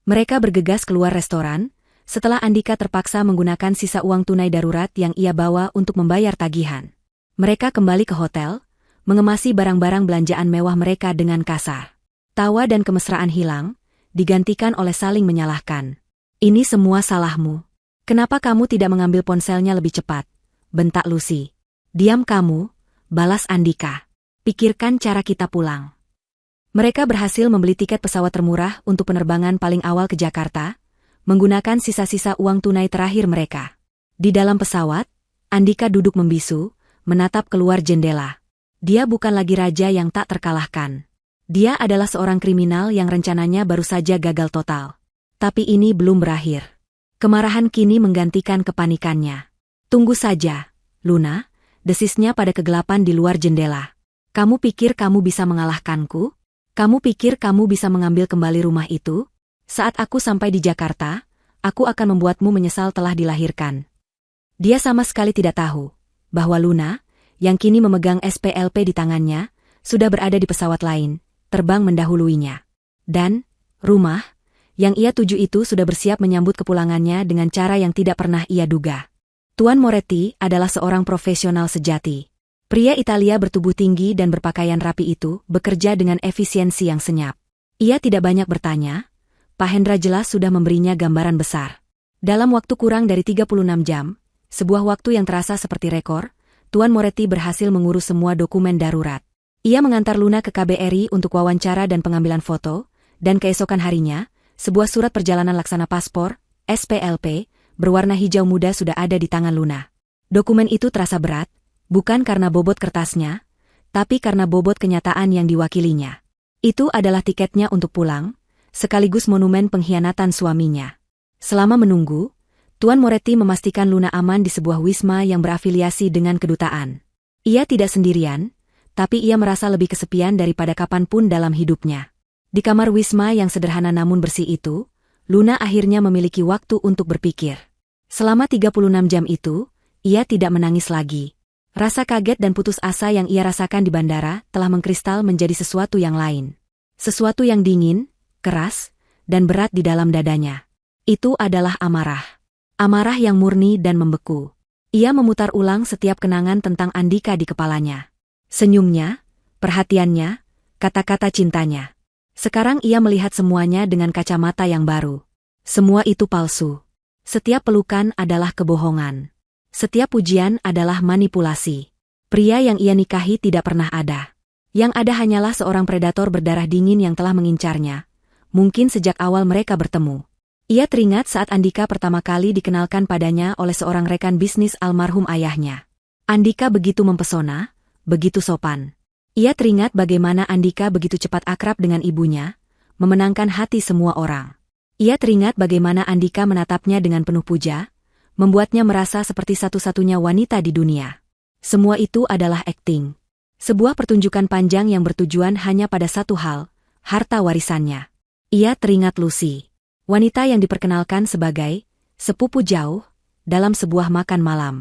Mereka bergegas keluar restoran, setelah Andika terpaksa menggunakan sisa uang tunai darurat yang ia bawa untuk membayar tagihan. Mereka kembali ke hotel, mengemasi barang-barang belanjaan mewah mereka dengan kasar. Tawa dan kemesraan hilang, digantikan oleh saling menyalahkan. Ini semua salahmu. Kenapa kamu tidak mengambil ponselnya lebih cepat? Bentak Lucy. Diam kamu, balas Andika. Pikirkan cara kita pulang. Mereka berhasil membeli tiket pesawat termurah untuk penerbangan paling awal ke Jakarta, menggunakan sisa-sisa uang tunai terakhir mereka. Di dalam pesawat, Andika duduk membisu, menatap keluar jendela. Dia bukan lagi raja yang tak terkalahkan. Dia adalah seorang kriminal yang rencananya baru saja gagal total. Tapi ini belum berakhir. Kemarahan kini menggantikan kepanikannya. Tunggu saja, Luna, desisnya pada kegelapan di luar jendela. Kamu pikir kamu bisa mengalahkanku? Kamu pikir kamu bisa mengambil kembali rumah itu? Saat aku sampai di Jakarta, aku akan membuatmu menyesal telah dilahirkan. Dia sama sekali tidak tahu bahwa Luna, yang kini memegang SPLP di tangannya, sudah berada di pesawat lain, terbang mendahuluinya. Dan, rumah, yang ia tuju itu sudah bersiap menyambut kepulangannya dengan cara yang tidak pernah ia duga. Tuan Moretti adalah seorang profesional sejati. Pria Italia bertubuh tinggi dan berpakaian rapi itu bekerja dengan efisiensi yang senyap. Ia tidak banyak bertanya, Pak Hendra jelas sudah memberinya gambaran besar. Dalam waktu kurang dari 36 jam, sebuah waktu yang terasa seperti rekor, Tuan Moretti berhasil mengurus semua dokumen darurat. Ia mengantar Luna ke KBRI untuk wawancara dan pengambilan foto, dan keesokan harinya, sebuah surat perjalanan laksana paspor, SPLP, berwarna hijau muda sudah ada di tangan Luna. Dokumen itu terasa berat, bukan karena bobot kertasnya, tapi karena bobot kenyataan yang diwakilinya. Itu adalah tiketnya untuk pulang, sekaligus monumen pengkhianatan suaminya. Selama menunggu, Tuan Moretti memastikan Luna aman di sebuah wisma yang berafiliasi dengan kedutaan. Ia tidak sendirian, tapi ia merasa lebih kesepian daripada kapanpun dalam hidupnya. Di kamar wisma yang sederhana namun bersih itu, Luna akhirnya memiliki waktu untuk berpikir. Selama 36 jam itu, ia tidak menangis lagi. Rasa kaget dan putus asa yang ia rasakan di bandara telah mengkristal menjadi sesuatu yang lain. Sesuatu yang dingin, keras, dan berat di dalam dadanya. Itu adalah amarah. Amarah yang murni dan membeku. Ia memutar ulang setiap kenangan tentang Andika di kepalanya. Senyumnya, perhatiannya, kata-kata cintanya. Sekarang ia melihat semuanya dengan kacamata yang baru. Semua itu palsu. Setiap pelukan adalah kebohongan. Setiap pujian adalah manipulasi. Pria yang ia nikahi tidak pernah ada. Yang ada hanyalah seorang predator berdarah dingin yang telah mengincarnya. Mungkin sejak awal mereka bertemu. Ia teringat saat Andika pertama kali dikenalkan padanya oleh seorang rekan bisnis almarhum ayahnya. Andika begitu mempesona, begitu sopan. Ia teringat bagaimana Andika begitu cepat akrab dengan ibunya, memenangkan hati semua orang. Ia teringat bagaimana Andika menatapnya dengan penuh puja, membuatnya merasa seperti satu-satunya wanita di dunia. Semua itu adalah akting. Sebuah pertunjukan panjang yang bertujuan hanya pada satu hal, harta warisannya. Ia teringat Lucy. Wanita yang diperkenalkan sebagai sepupu jauh dalam sebuah makan malam.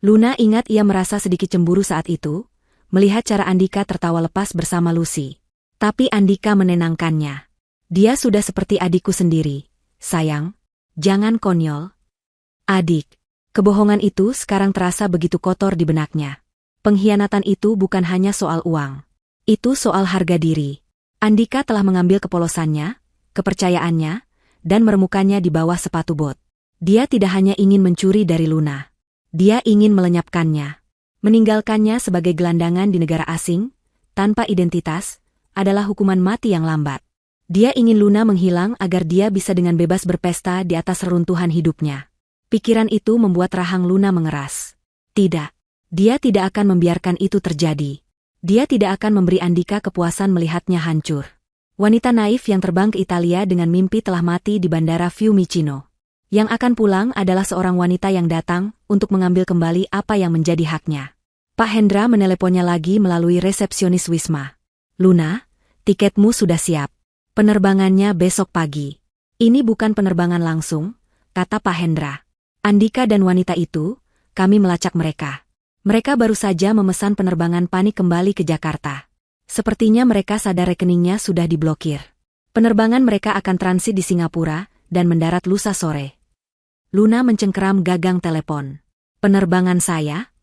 Luna ingat ia merasa sedikit cemburu saat itu, melihat cara Andika tertawa lepas bersama Lucy. Tapi Andika menenangkannya. Dia sudah seperti adikku sendiri. Sayang, jangan konyol. Adik, kebohongan itu sekarang terasa begitu kotor di benaknya. Pengkhianatan itu bukan hanya soal uang. Itu soal harga diri. Andika telah mengambil kepolosannya, kepercayaannya, dan meremukannya di bawah sepatu bot. Dia tidak hanya ingin mencuri dari Luna. Dia ingin melenyapkannya. Meninggalkannya sebagai gelandangan di negara asing, tanpa identitas, adalah hukuman mati yang lambat. Dia ingin Luna menghilang agar dia bisa dengan bebas berpesta di atas reruntuhan hidupnya. Pikiran itu membuat rahang Luna mengeras. Tidak. Dia tidak akan membiarkan itu terjadi. Dia tidak akan memberi Andika kepuasan melihatnya hancur. Wanita naif yang terbang ke Italia dengan mimpi telah mati di Bandara Fiumicino. Yang akan pulang adalah seorang wanita yang datang untuk mengambil kembali apa yang menjadi haknya. Pak Hendra meneleponnya lagi melalui resepsionis Wisma. Luna, tiketmu sudah siap. Penerbangannya besok pagi. Ini bukan penerbangan langsung, kata Pak Hendra. Andika dan wanita itu, kami melacak mereka. Mereka baru saja memesan penerbangan panik kembali ke Jakarta. Sepertinya mereka sadar rekeningnya sudah diblokir. Penerbangan mereka akan transit di Singapura dan mendarat lusa sore. Luna mencengkeram gagang telepon. Penerbangan saya?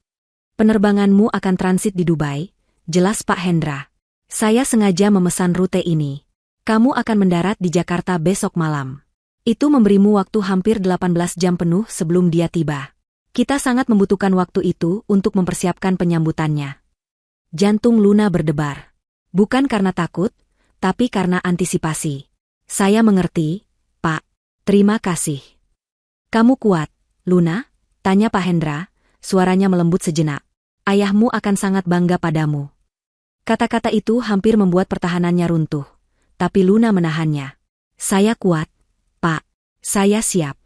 Penerbanganmu akan transit di Dubai, Jelas Pak Hendra. Saya sengaja memesan rute ini. Kamu akan mendarat di Jakarta besok malam. Itu memberimu waktu hampir 18 jam penuh sebelum dia tiba. Kita sangat membutuhkan waktu itu untuk mempersiapkan penyambutannya. Jantung Luna berdebar. Bukan karena takut, tapi karena antisipasi. Saya mengerti, Pak. Terima kasih. Kamu kuat, Luna? Tanya Pak Hendra, suaranya melembut sejenak. Ayahmu akan sangat bangga padamu. Kata-kata itu hampir membuat pertahanannya runtuh. Tapi Luna menahannya. Saya kuat, Pak. Saya siap.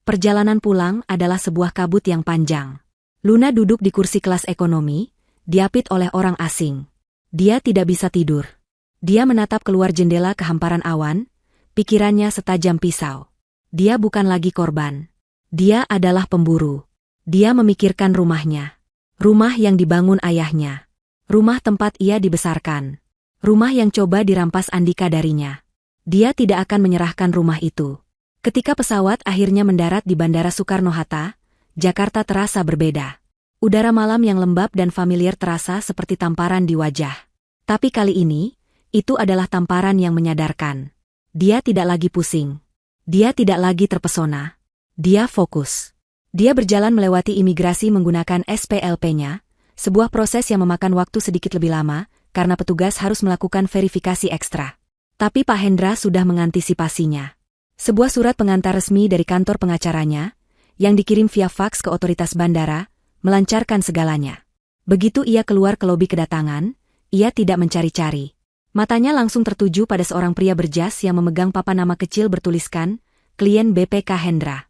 Perjalanan pulang adalah sebuah kabut yang panjang. Luna duduk di kursi kelas ekonomi, diapit oleh orang asing. Dia tidak bisa tidur. Dia menatap keluar jendela ke hamparan awan, pikirannya setajam pisau. Dia bukan lagi korban. Dia adalah pemburu. Dia memikirkan rumahnya. Rumah yang dibangun ayahnya. Rumah tempat ia dibesarkan. Rumah yang coba dirampas Andika darinya. Dia tidak akan menyerahkan rumah itu. Ketika pesawat akhirnya mendarat di Bandara Soekarno-Hatta, Jakarta terasa berbeda. Udara malam yang lembab dan familiar terasa seperti tamparan di wajah. Tapi kali ini, itu adalah tamparan yang menyadarkan. Dia tidak lagi pusing. Dia tidak lagi terpesona. Dia fokus. Dia berjalan melewati imigrasi menggunakan SPLP-nya, sebuah proses yang memakan waktu sedikit lebih lama, karena petugas harus melakukan verifikasi ekstra. Tapi Pak Hendra sudah mengantisipasinya. Sebuah surat pengantar resmi dari kantor pengacaranya, yang dikirim via faks ke otoritas bandara, melancarkan segalanya. Begitu ia keluar ke lobi kedatangan, ia tidak mencari-cari. Matanya langsung tertuju pada seorang pria berjas yang memegang papan nama kecil bertuliskan, klien BPK Hendra.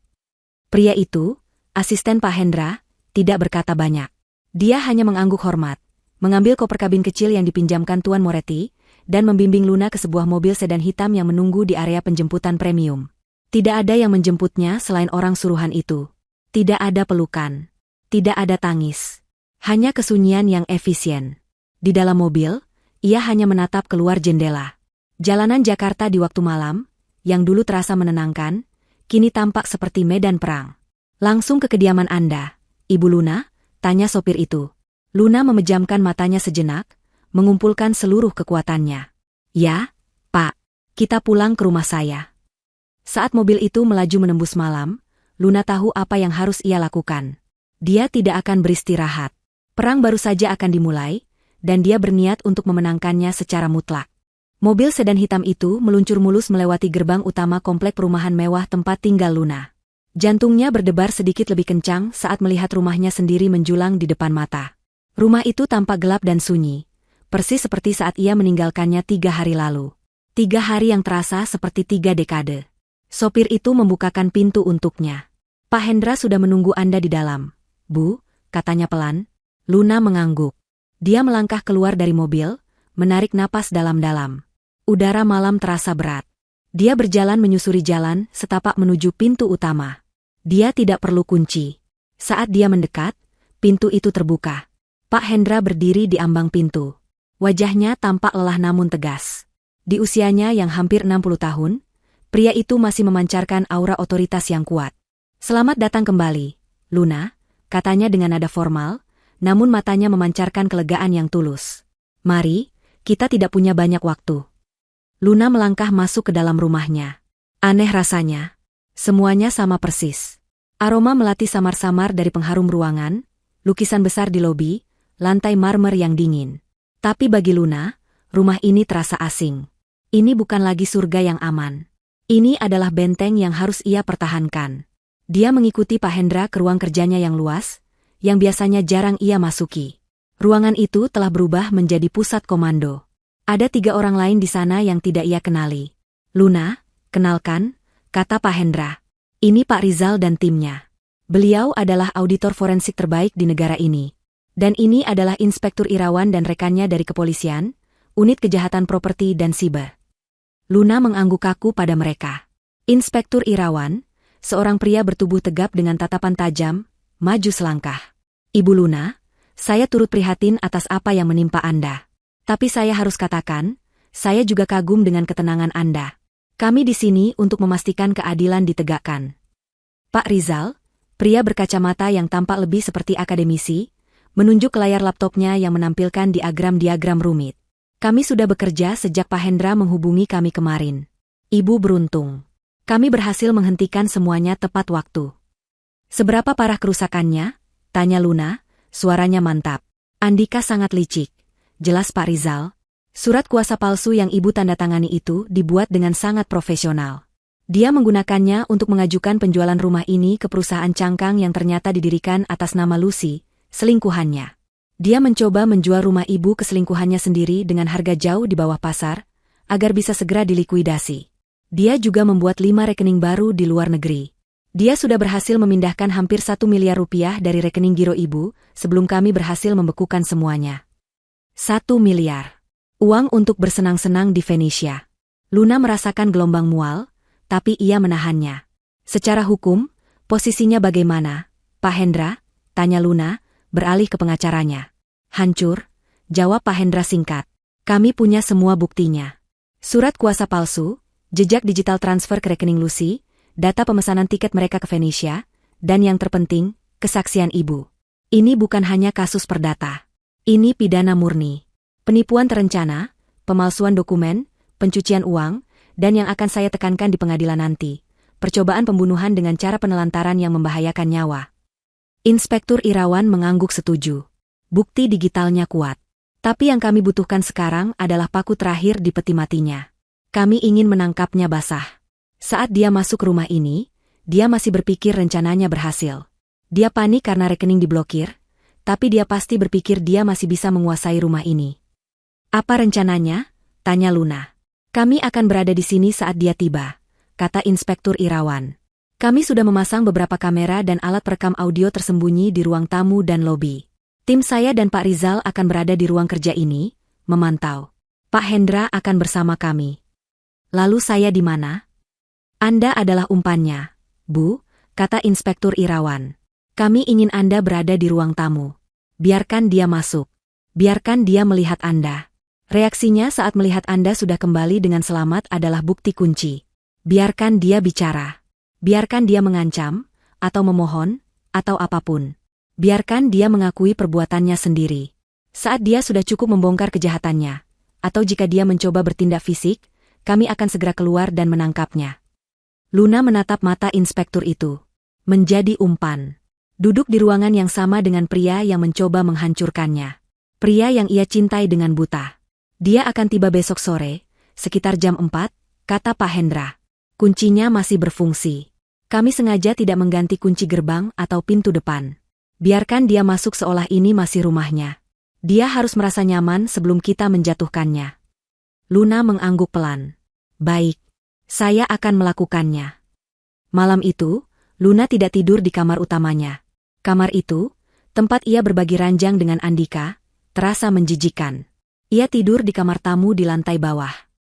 Pria itu, asisten Pak Hendra, tidak berkata banyak. Dia hanya mengangguk hormat, mengambil koper kabin kecil yang dipinjamkan Tuan Moretti, dan membimbing Luna ke sebuah mobil sedan hitam yang menunggu di area penjemputan premium. Tidak ada yang menjemputnya selain orang suruhan itu. Tidak ada pelukan. Tidak ada tangis. Hanya kesunyian yang efisien. Di dalam mobil, ia hanya menatap keluar jendela. Jalanan Jakarta di waktu malam, yang dulu terasa menenangkan, kini tampak seperti medan perang. Langsung ke kediaman Anda, Ibu Luna? Tanya sopir itu. Luna memejamkan matanya sejenak, mengumpulkan seluruh kekuatannya. Ya, Pak. Kita pulang ke rumah saya. Saat mobil itu melaju menembus malam, Luna tahu apa yang harus ia lakukan. Dia tidak akan beristirahat. Perang baru saja akan dimulai, dan dia berniat untuk memenangkannya secara mutlak. Mobil sedan hitam itu meluncur mulus melewati gerbang utama komplek perumahan mewah tempat tinggal Luna. Jantungnya berdebar sedikit lebih kencang saat melihat rumahnya sendiri menjulang di depan mata. Rumah itu tampak gelap dan sunyi, persis seperti saat ia meninggalkannya 3 hari lalu. 3 hari yang terasa seperti 3 dekade. Sopir itu membukakan pintu untuknya. Pak Hendra sudah menunggu Anda di dalam. Bu, katanya pelan. Luna mengangguk. Dia melangkah keluar dari mobil, menarik napas dalam-dalam. Udara malam terasa berat. Dia berjalan menyusuri jalan setapak menuju pintu utama. Dia tidak perlu kunci. Saat dia mendekat, pintu itu terbuka. Pak Hendra berdiri di ambang pintu. Wajahnya tampak lelah namun tegas. Di usianya yang hampir 60 tahun, pria itu masih memancarkan aura otoritas yang kuat. Selamat datang kembali, Luna, katanya dengan nada formal, namun matanya memancarkan kelegaan yang tulus. Mari, kita tidak punya banyak waktu. Luna melangkah masuk ke dalam rumahnya. Aneh rasanya. Semuanya sama persis. Aroma melati samar-samar dari pengharum ruangan, lukisan besar di lobi, lantai marmer yang dingin. Tapi bagi Luna, rumah ini terasa asing. Ini bukan lagi surga yang aman. Ini adalah benteng yang harus ia pertahankan. Dia mengikuti Pak Hendra ke ruang kerjanya yang luas, yang biasanya jarang ia masuki. Ruangan itu telah berubah menjadi pusat komando. Ada 3 orang lain di sana yang tidak ia kenali. Luna, kenalkan, kata Pak Hendra. Ini Pak Rizal dan timnya. Beliau adalah auditor forensik terbaik di negara ini. Dan ini adalah Inspektur Irawan dan rekannya dari kepolisian, unit kejahatan properti dan siber. Luna mengangguk kaku pada mereka. Inspektur Irawan, seorang pria bertubuh tegap dengan tatapan tajam, maju selangkah. Ibu Luna, saya turut prihatin atas apa yang menimpa Anda. Tapi saya harus katakan, saya juga kagum dengan ketenangan Anda. Kami di sini untuk memastikan keadilan ditegakkan. Pak Rizal, pria berkacamata yang tampak lebih seperti akademisi, menunjuk ke layar laptopnya yang menampilkan diagram-diagram rumit. Kami sudah bekerja sejak Pak Hendra menghubungi kami kemarin. Ibu beruntung. Kami berhasil menghentikan semuanya tepat waktu. Seberapa parah kerusakannya? Tanya Luna, suaranya mantap. Andika sangat licik. Jelas Pak Rizal. Surat kuasa palsu yang ibu tanda tangani itu dibuat dengan sangat profesional. Dia menggunakannya untuk mengajukan penjualan rumah ini ke perusahaan cangkang yang ternyata didirikan atas nama Lucy, selingkuhannya. Dia mencoba menjual rumah ibu ke selingkuhannya sendiri dengan harga jauh di bawah pasar, agar bisa segera dilikuidasi. Dia juga membuat 5 rekening baru di luar negeri. Dia sudah berhasil memindahkan hampir 1 miliar rupiah dari rekening giro ibu, sebelum kami berhasil membekukan semuanya. 1 miliar. Uang untuk bersenang-senang di Venesia. Luna merasakan gelombang mual, tapi ia menahannya. Secara hukum, posisinya bagaimana, Pak Hendra? Tanya Luna, beralih ke pengacaranya. Hancur, jawab Pak Hendra singkat. Kami punya semua buktinya. Surat kuasa palsu, jejak digital transfer ke rekening Lucy, data pemesanan tiket mereka ke Venesia, dan yang terpenting, kesaksian ibu. Ini bukan hanya kasus perdata. Ini pidana murni. Penipuan terencana, pemalsuan dokumen, pencucian uang, dan yang akan saya tekankan di pengadilan nanti, percobaan pembunuhan dengan cara penelantaran yang membahayakan nyawa. Inspektur Irawan mengangguk setuju. Bukti digitalnya kuat. Tapi yang kami butuhkan sekarang adalah paku terakhir di peti matinya. Kami ingin menangkapnya basah. Saat dia masuk rumah ini, dia masih berpikir rencananya berhasil. Dia panik karena rekening diblokir, tapi dia pasti berpikir dia masih bisa menguasai rumah ini. Apa rencananya? Tanya Luna. Kami akan berada di sini saat dia tiba, kata Inspektur Irawan. Kami sudah memasang beberapa kamera dan alat perekam audio tersembunyi di ruang tamu dan lobi. Tim saya dan Pak Rizal akan berada di ruang kerja ini, memantau. Pak Hendra akan bersama kami. Lalu saya di mana? Anda adalah umpannya, Bu, kata Inspektur Irawan. Kami ingin Anda berada di ruang tamu. Biarkan dia masuk. Biarkan dia melihat Anda. Reaksinya saat melihat Anda sudah kembali dengan selamat adalah bukti kunci. Biarkan dia bicara. Biarkan dia mengancam, atau memohon, atau apapun. Biarkan dia mengakui perbuatannya sendiri. Saat dia sudah cukup membongkar kejahatannya, atau jika dia mencoba bertindak fisik, kami akan segera keluar dan menangkapnya. Luna menatap mata inspektur itu. Menjadi umpan. Duduk di ruangan yang sama dengan pria yang mencoba menghancurkannya. Pria yang ia cintai dengan buta. Dia akan tiba besok sore, sekitar jam 4, kata Pak Hendra. Kuncinya masih berfungsi. Kami sengaja tidak mengganti kunci gerbang atau pintu depan. Biarkan dia masuk seolah ini masih rumahnya. Dia harus merasa nyaman sebelum kita menjatuhkannya. Luna mengangguk pelan. Baik, saya akan melakukannya. Malam itu, Luna tidak tidur di kamar utamanya. Kamar itu, tempat ia berbagi ranjang dengan Andika, terasa menjijikan. Ia tidur di kamar tamu di lantai bawah.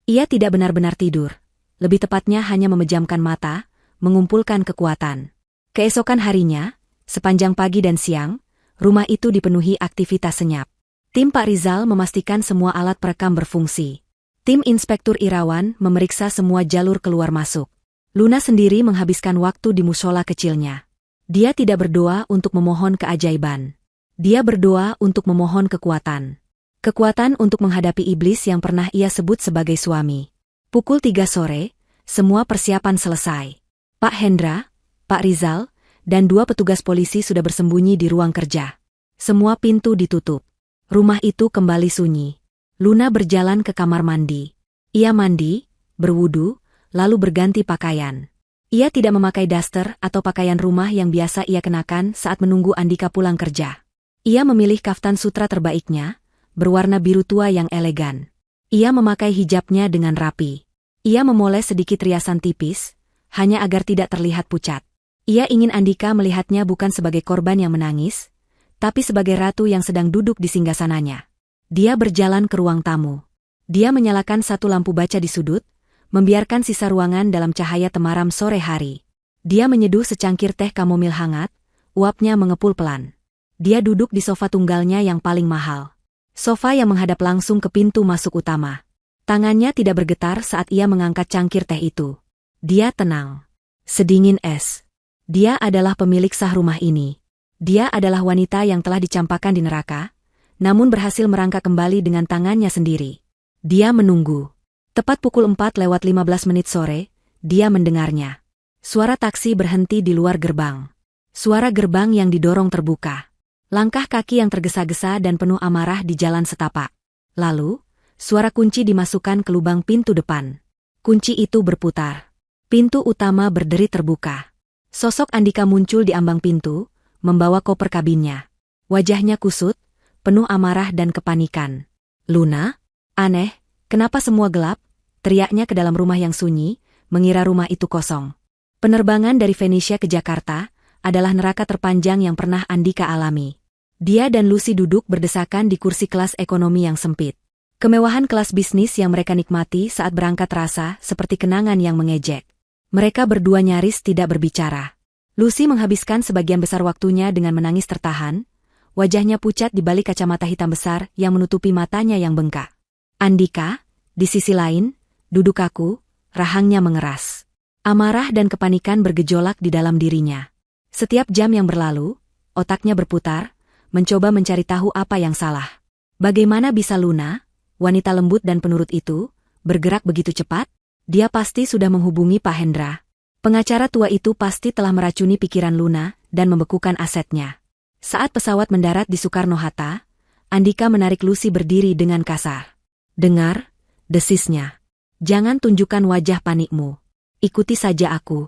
Ia tidak benar-benar tidur. Lebih tepatnya hanya memejamkan mata, mengumpulkan kekuatan. Keesokan harinya, sepanjang pagi dan siang, rumah itu dipenuhi aktivitas senyap. Tim Pak Rizal memastikan semua alat perekam berfungsi. Tim Inspektur Irawan memeriksa semua jalur keluar masuk. Luna sendiri menghabiskan waktu di musola kecilnya. Dia tidak berdoa untuk memohon keajaiban. Dia berdoa untuk memohon kekuatan. Kekuatan untuk menghadapi iblis yang pernah ia sebut sebagai suami. Pukul 3 sore, semua persiapan selesai. Pak Hendra, Pak Rizal, dan 2 petugas polisi sudah bersembunyi di ruang kerja. Semua pintu ditutup. Rumah itu kembali sunyi. Luna berjalan ke kamar mandi. Ia mandi, berwudu, lalu berganti pakaian. Ia tidak memakai daster atau pakaian rumah yang biasa ia kenakan saat menunggu Andika pulang kerja. Ia memilih kaftan sutra terbaiknya, berwarna biru tua yang elegan. Ia memakai hijabnya dengan rapi. Ia memoles sedikit riasan tipis, hanya agar tidak terlihat pucat. Ia ingin Andika melihatnya bukan sebagai korban yang menangis, tapi sebagai ratu yang sedang duduk di singgasananya. Dia berjalan ke ruang tamu. Dia menyalakan satu lampu baca di sudut, membiarkan sisa ruangan dalam cahaya temaram sore hari. Dia menyeduh secangkir teh kamomil hangat, uapnya mengepul pelan. Dia duduk di sofa tunggalnya yang paling mahal. Sofa yang menghadap langsung ke pintu masuk utama. Tangannya tidak bergetar saat ia mengangkat cangkir teh itu. Dia tenang. Sedingin es. Dia adalah pemilik sah rumah ini. Dia adalah wanita yang telah dicampakkan di neraka, namun berhasil merangkak kembali dengan tangannya sendiri. Dia menunggu. Tepat pukul 4:15 sore, dia mendengarnya. Suara taksi berhenti di luar gerbang. Suara gerbang yang didorong terbuka. Langkah kaki yang tergesa-gesa dan penuh amarah di jalan setapak. Lalu, suara kunci dimasukkan ke lubang pintu depan. Kunci itu berputar. Pintu utama berderi terbuka. Sosok Andika muncul di ambang pintu, membawa koper kabinnya. Wajahnya kusut, penuh amarah dan kepanikan. "Luna? Aneh, kenapa semua gelap?" teriaknya ke dalam rumah yang sunyi, mengira rumah itu kosong. Penerbangan dari Venesia ke Jakarta adalah neraka terpanjang yang pernah Andika alami. Dia dan Lucy duduk berdesakan di kursi kelas ekonomi yang sempit. Kemewahan kelas bisnis yang mereka nikmati saat berangkat terasa seperti kenangan yang mengejek. Mereka berdua nyaris tidak berbicara. Lucy menghabiskan sebagian besar waktunya dengan menangis tertahan, wajahnya pucat di balik kacamata hitam besar yang menutupi matanya yang bengkak. Andika, di sisi lain, duduk kaku, rahangnya mengeras. Amarah dan kepanikan bergejolak di dalam dirinya. Setiap jam yang berlalu, otaknya berputar, mencoba mencari tahu apa yang salah. Bagaimana bisa Luna, wanita lembut dan penurut itu, bergerak begitu cepat? Dia pasti sudah menghubungi Pak Hendra. Pengacara tua itu pasti telah meracuni pikiran Luna dan membekukan asetnya. Saat pesawat mendarat di Soekarno-Hatta, Andika menarik Lucy berdiri dengan kasar. "Dengar," desisnya. "Jangan tunjukkan wajah panikmu. Ikuti saja aku."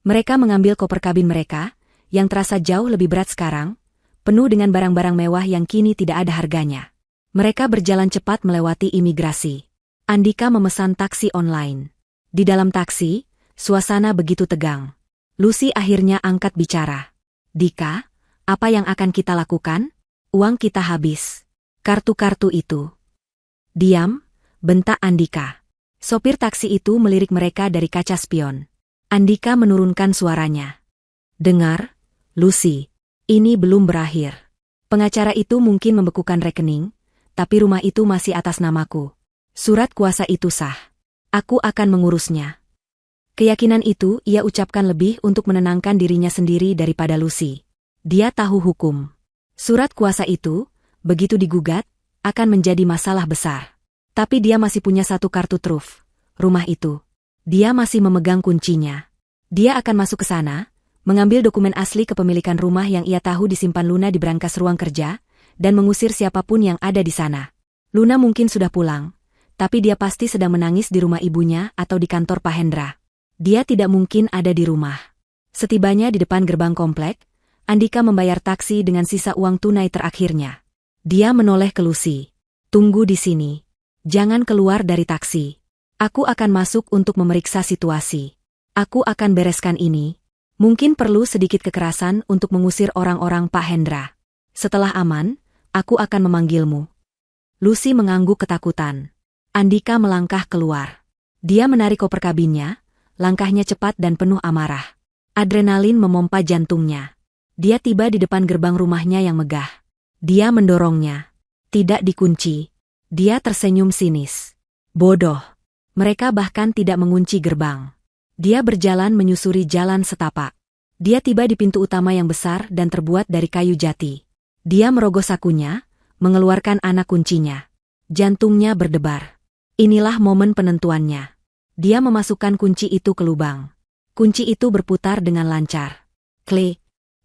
Mereka mengambil koper kabin mereka, yang terasa jauh lebih berat sekarang, penuh dengan barang-barang mewah yang kini tidak ada harganya. Mereka berjalan cepat melewati imigrasi. Andika memesan taksi online. Di dalam taksi, suasana begitu tegang. Lucy akhirnya angkat bicara. "Dika, apa yang akan kita lakukan? Uang kita habis. Kartu-kartu itu." "Diam," bentak Andika. Sopir taksi itu melirik mereka dari kaca spion. Andika menurunkan suaranya. "Dengar, Lucy, ini belum berakhir. Pengacara itu mungkin membekukan rekening, tapi rumah itu masih atas namaku. Surat kuasa itu sah. Aku akan mengurusnya." Keyakinan itu ia ucapkan lebih untuk menenangkan dirinya sendiri daripada Lucy. Dia tahu hukum. Surat kuasa itu, begitu digugat, akan menjadi masalah besar. Tapi dia masih punya satu kartu truf, rumah itu. Dia masih memegang kuncinya. Dia akan masuk ke sana, mengambil dokumen asli kepemilikan rumah yang ia tahu disimpan Luna di brankas ruang kerja, dan mengusir siapapun yang ada di sana. Luna mungkin sudah pulang, tapi dia pasti sedang menangis di rumah ibunya atau di kantor Pak Hendra. Dia tidak mungkin ada di rumah. Setibanya di depan gerbang komplek, Andika membayar taksi dengan sisa uang tunai terakhirnya. Dia menoleh ke Lucy. "Tunggu di sini. Jangan keluar dari taksi. Aku akan masuk untuk memeriksa situasi. Aku akan bereskan ini. Mungkin perlu sedikit kekerasan untuk mengusir orang-orang Pak Hendra. Setelah aman, aku akan memanggilmu." Lucy mengangguk ketakutan. Andika melangkah keluar. Dia menarik koper kabinnya, langkahnya cepat dan penuh amarah. Adrenalin memompa jantungnya. Dia tiba di depan gerbang rumahnya yang megah. Dia mendorongnya. Tidak dikunci. Dia tersenyum sinis. Bodoh. Mereka bahkan tidak mengunci gerbang. Dia berjalan menyusuri jalan setapak. Dia tiba di pintu utama yang besar dan terbuat dari kayu jati. Dia merogoh sakunya, mengeluarkan anak kuncinya. Jantungnya berdebar. Inilah momen penentuannya. Dia memasukkan kunci itu ke lubang. Kunci itu berputar dengan lancar. Klik.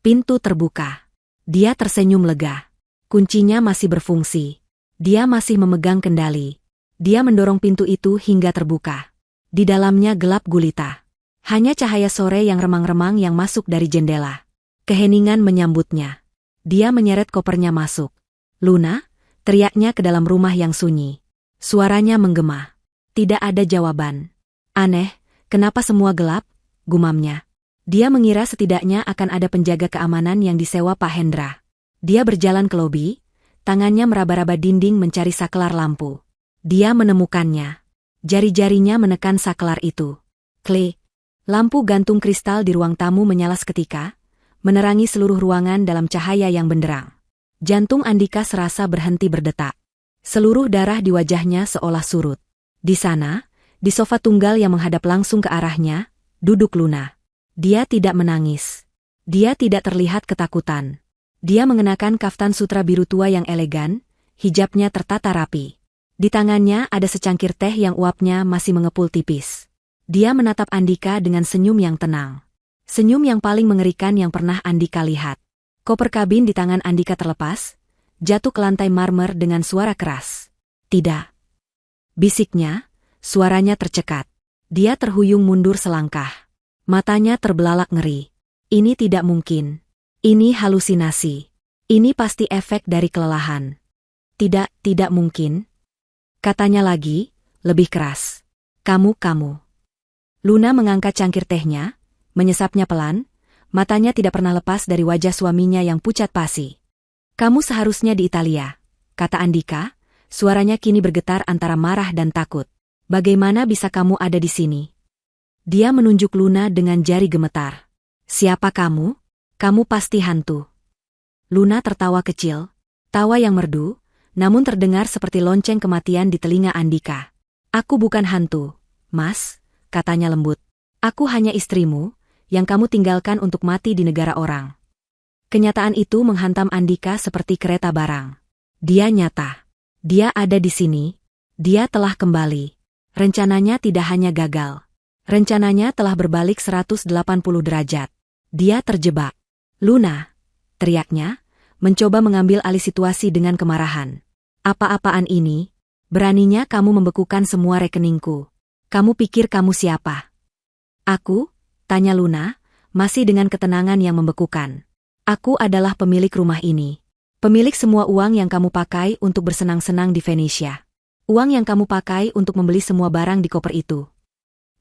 Pintu terbuka. Dia tersenyum lega. Kuncinya masih berfungsi. Dia masih memegang kendali. Dia mendorong pintu itu hingga terbuka. Di dalamnya gelap gulita. Hanya cahaya sore yang remang-remang yang masuk dari jendela. Keheningan menyambutnya. Dia menyeret kopernya masuk. "Luna?" teriaknya ke dalam rumah yang sunyi. Suaranya menggema. Tidak ada jawaban. "Aneh, kenapa semua gelap?" gumamnya. Dia mengira setidaknya akan ada penjaga keamanan yang disewa Pak Hendra. Dia berjalan ke lobi, tangannya meraba-raba dinding mencari saklar lampu. Dia menemukannya. Jari-jarinya menekan saklar itu. Klik. Lampu gantung kristal di ruang tamu menyala seketika, menerangi seluruh ruangan dalam cahaya yang benderang. Jantung Andika serasa berhenti berdetak. Seluruh darah di wajahnya seolah surut. Di sana, di sofa tunggal yang menghadap langsung ke arahnya, duduk Luna. Dia tidak menangis. Dia tidak terlihat ketakutan. Dia mengenakan kaftan sutra biru tua yang elegan, hijabnya tertata rapi. Di tangannya ada secangkir teh yang uapnya masih mengepul tipis. Dia menatap Andika dengan senyum yang tenang. Senyum yang paling mengerikan yang pernah Andika lihat. Koper kabin di tangan Andika terlepas, jatuh ke lantai marmer dengan suara keras. Tidak. Bisiknya, suaranya tercekat. Dia terhuyung mundur selangkah. Matanya terbelalak ngeri. Ini tidak mungkin. Ini halusinasi. Ini pasti efek dari kelelahan. Tidak mungkin. Katanya lagi, lebih keras. Kamu. Luna mengangkat cangkir tehnya, menyesapnya pelan, matanya tidak pernah lepas dari wajah suaminya yang pucat pasi. Kamu seharusnya di Italia, kata Andika, suaranya kini bergetar antara marah dan takut. Bagaimana bisa kamu ada di sini? Dia menunjuk Luna dengan jari gemetar. Siapa kamu? Kamu pasti hantu. Luna tertawa kecil, tawa yang merdu, namun terdengar seperti lonceng kematian di telinga Andika. Aku bukan hantu, Mas, katanya lembut. Aku hanya istrimu, yang kamu tinggalkan untuk mati di negara orang. Kenyataan itu menghantam Andika seperti kereta barang. Dia nyata. Dia ada di sini. Dia telah kembali. Rencananya tidak hanya gagal. Rencananya telah berbalik 180 derajat. Dia terjebak. Luna, teriaknya, mencoba mengambil alih situasi dengan kemarahan. Apa-apaan ini? Beraninya kamu membekukan semua rekeningku. Kamu pikir kamu siapa? Aku? Tanya Luna, masih dengan ketenangan yang membekukan. Aku adalah pemilik rumah ini. Pemilik semua uang yang kamu pakai untuk bersenang-senang di Venesia. Uang yang kamu pakai untuk membeli semua barang di koper itu.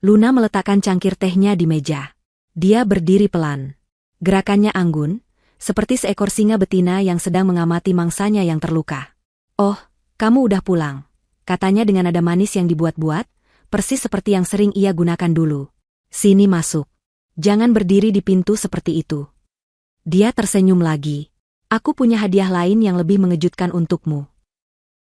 Luna meletakkan cangkir tehnya di meja. Dia berdiri pelan. Gerakannya anggun, seperti seekor singa betina yang sedang mengamati mangsanya yang terluka. Oh, kamu udah pulang, katanya dengan nada manis yang dibuat-buat, persis seperti yang sering ia gunakan dulu. Sini masuk. Jangan berdiri di pintu seperti itu. Dia tersenyum lagi. Aku punya hadiah lain yang lebih mengejutkan untukmu.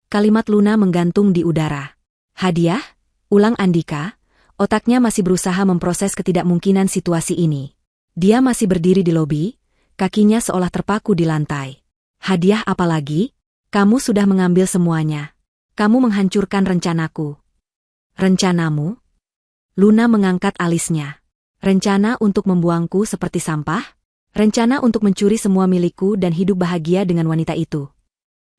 Kalimat Luna menggantung di udara. Hadiah? Ulang Andika, otaknya masih berusaha memproses ketidakmungkinan situasi ini. Dia masih berdiri di lobi, kakinya seolah terpaku di lantai. Hadiah apa lagi? Kamu sudah mengambil semuanya. Kamu menghancurkan rencanaku. Rencanamu? Luna mengangkat alisnya. Rencana untuk membuangku seperti sampah? Rencana untuk mencuri semua milikku dan hidup bahagia dengan wanita itu.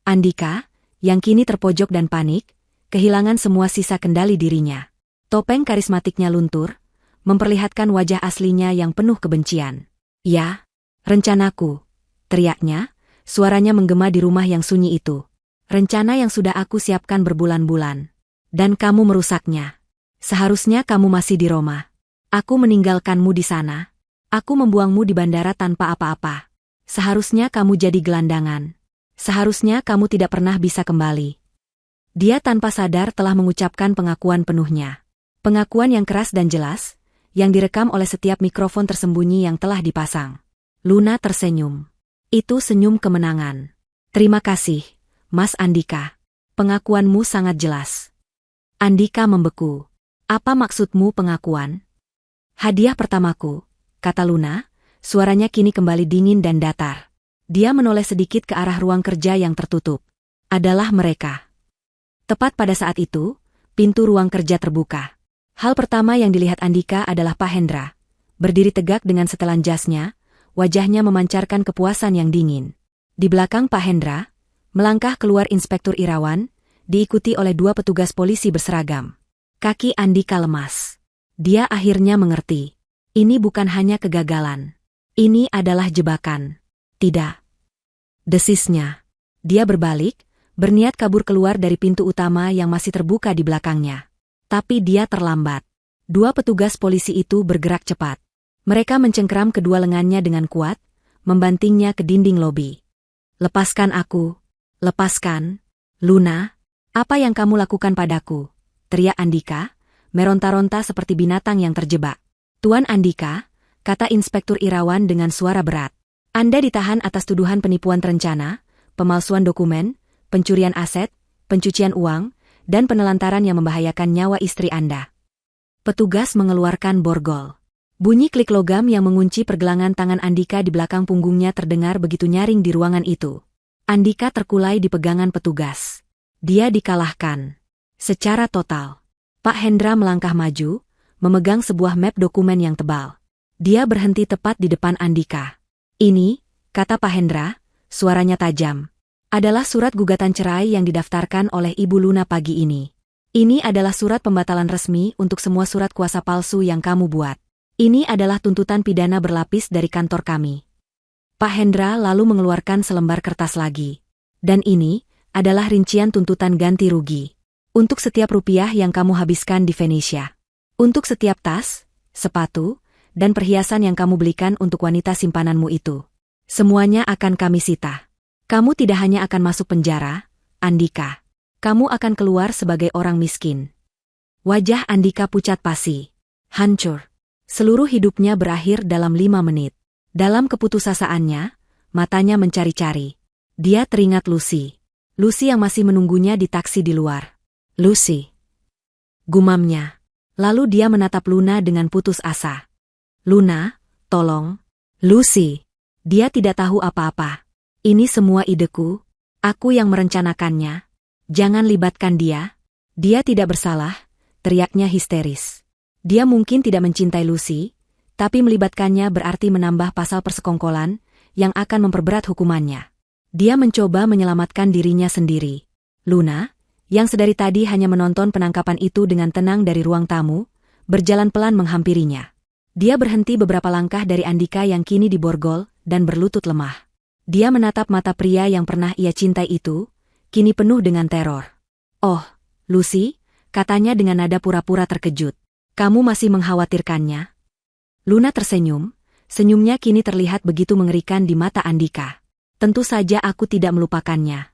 Andika, yang kini terpojok dan panik, kehilangan semua sisa kendali dirinya. Topeng karismatiknya luntur, memperlihatkan wajah aslinya yang penuh kebencian. Ya, rencanaku, teriaknya, suaranya menggema di rumah yang sunyi itu. Rencana yang sudah aku siapkan berbulan-bulan. Dan kamu merusaknya. Seharusnya kamu masih di Roma. Aku meninggalkanmu di sana. Aku membuangmu di bandara tanpa apa-apa. Seharusnya kamu jadi gelandangan. Seharusnya kamu tidak pernah bisa kembali. Dia tanpa sadar telah mengucapkan pengakuan penuhnya. Pengakuan yang keras dan jelas, yang direkam oleh setiap mikrofon tersembunyi yang telah dipasang. Luna tersenyum. Itu senyum kemenangan. Terima kasih, Mas Andika. Pengakuanmu sangat jelas. Andika membeku. Apa maksudmu pengakuan? Hadiah pertamaku, kata Luna, suaranya kini kembali dingin dan datar. Dia menoleh sedikit ke arah ruang kerja yang tertutup. Adalah mereka. Tepat pada saat itu, pintu ruang kerja terbuka. Hal pertama yang dilihat Andika adalah Pak Hendra. Berdiri tegak dengan setelan jasnya, wajahnya memancarkan kepuasan yang dingin. Di belakang Pak Hendra, melangkah keluar Inspektur Irawan, diikuti oleh 2 petugas polisi berseragam. Kaki Andika lemas. Dia akhirnya mengerti. Ini bukan hanya kegagalan. Ini adalah jebakan. Tidak. Desisnya. Dia berbalik, berniat kabur keluar dari pintu utama yang masih terbuka di belakangnya. Tapi dia terlambat. 2 petugas polisi itu bergerak cepat. Mereka mencengkeram kedua lengannya dengan kuat, membantingnya ke dinding lobi. Lepaskan aku. Lepaskan. Luna, apa yang kamu lakukan padaku? Teriak Andika, meronta-ronta seperti binatang yang terjebak. Tuan Andika, kata Inspektur Irawan dengan suara berat. Anda ditahan atas tuduhan penipuan terencana, pemalsuan dokumen, pencurian aset, pencucian uang, dan penelantaran yang membahayakan nyawa istri Anda. Petugas mengeluarkan borgol. Bunyi klik logam yang mengunci pergelangan tangan Andika di belakang punggungnya terdengar begitu nyaring di ruangan itu. Andika terkulai di pegangan petugas. Dia dikalahkan. Secara total. Pak Hendra melangkah maju, memegang sebuah map dokumen yang tebal. Dia berhenti tepat di depan Andika. Ini, kata Pak Hendra, suaranya tajam. Adalah surat gugatan cerai yang didaftarkan oleh Ibu Luna pagi ini. Ini adalah surat pembatalan resmi untuk semua surat kuasa palsu yang kamu buat. Ini adalah tuntutan pidana berlapis dari kantor kami. Pak Hendra lalu mengeluarkan selembar kertas lagi. Dan ini adalah rincian tuntutan ganti rugi. Untuk setiap rupiah yang kamu habiskan di Venesia. Untuk setiap tas, sepatu, dan perhiasan yang kamu belikan untuk wanita simpananmu itu. Semuanya akan kami sita. Kamu tidak hanya akan masuk penjara, Andika. Kamu akan keluar sebagai orang miskin. Wajah Andika pucat pasi. Hancur. Seluruh hidupnya berakhir dalam 5 menit. Dalam keputusasaannya, matanya mencari-cari. Dia teringat Lucy. Lucy yang masih menunggunya di taksi di luar. Lucy. Gumamnya. Lalu dia menatap Luna dengan putus asa. Luna, tolong. Lucy. Dia tidak tahu apa-apa. Ini semua ideku. Aku yang merencanakannya. Jangan libatkan dia. Dia tidak bersalah, teriaknya histeris. Dia mungkin tidak mencintai Lucy, tapi melibatkannya berarti menambah pasal persekongkolan yang akan memperberat hukumannya. Dia mencoba menyelamatkan dirinya sendiri. Luna, yang sedari tadi hanya menonton penangkapan itu dengan tenang dari ruang tamu, berjalan pelan menghampirinya. Dia berhenti beberapa langkah dari Andika yang kini diborgol dan berlutut lemah. Dia menatap mata pria yang pernah ia cintai itu, kini penuh dengan teror. Oh, Lucy, katanya dengan nada pura-pura terkejut. Kamu masih mengkhawatirkannya? Luna tersenyum, senyumnya kini terlihat begitu mengerikan di mata Andika. Tentu saja aku tidak melupakannya.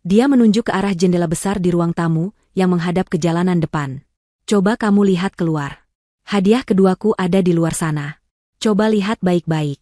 Dia menunjuk ke arah jendela besar di ruang tamu yang menghadap ke jalanan depan. Coba kamu lihat keluar. Hadiah keduaku ada di luar sana. Coba lihat baik-baik.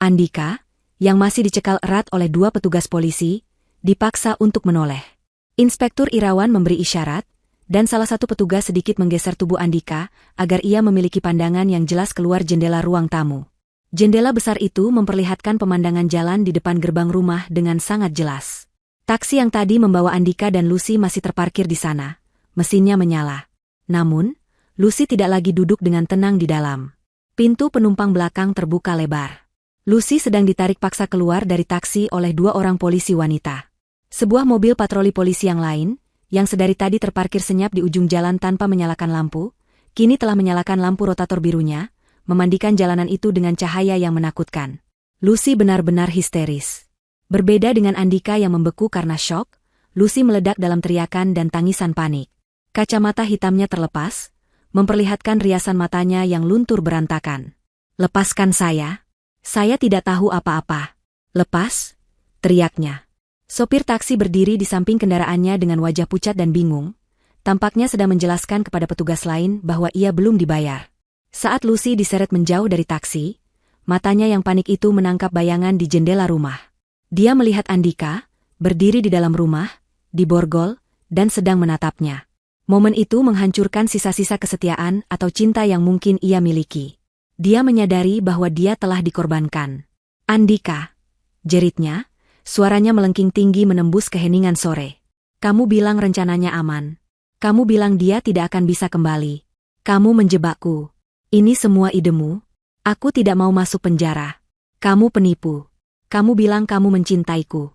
Andika, yang masih dicekal erat oleh 2 petugas polisi, dipaksa untuk menoleh. Inspektur Irawan memberi isyarat, dan salah satu petugas sedikit menggeser tubuh Andika agar ia memiliki pandangan yang jelas keluar jendela ruang tamu. Jendela besar itu memperlihatkan pemandangan jalan di depan gerbang rumah dengan sangat jelas. Taksi yang tadi membawa Andika dan Lucy masih terparkir di sana. Mesinnya menyala. Namun, Lucy tidak lagi duduk dengan tenang di dalam. Pintu penumpang belakang terbuka lebar. Lucy sedang ditarik paksa keluar dari taksi oleh 2 orang polisi wanita. Sebuah mobil patroli polisi yang lain, yang sedari tadi terparkir senyap di ujung jalan tanpa menyalakan lampu, kini telah menyalakan lampu rotator birunya, memandikan jalanan itu dengan cahaya yang menakutkan. Lucy benar-benar histeris. Berbeda dengan Andika yang membeku karena syok, Lucy meledak dalam teriakan dan tangisan panik. Kacamata hitamnya terlepas, memperlihatkan riasan matanya yang luntur berantakan. Lepaskan saya. Saya tidak tahu apa-apa. Lepas, teriaknya. Sopir taksi berdiri di samping kendaraannya dengan wajah pucat dan bingung, tampaknya sedang menjelaskan kepada petugas lain bahwa ia belum dibayar. Saat Lucy diseret menjauh dari taksi, matanya yang panik itu menangkap bayangan di jendela rumah. Dia melihat Andika, berdiri di dalam rumah, diborgol, dan sedang menatapnya. Momen itu menghancurkan sisa-sisa kesetiaan atau cinta yang mungkin ia miliki. Dia menyadari bahwa dia telah dikorbankan. Andika, jeritnya, suaranya melengking tinggi menembus keheningan sore. Kamu bilang rencananya aman. Kamu bilang dia tidak akan bisa kembali. Kamu menjebakku. Ini semua idemu. Aku tidak mau masuk penjara. Kamu penipu. Kamu bilang kamu mencintaiku.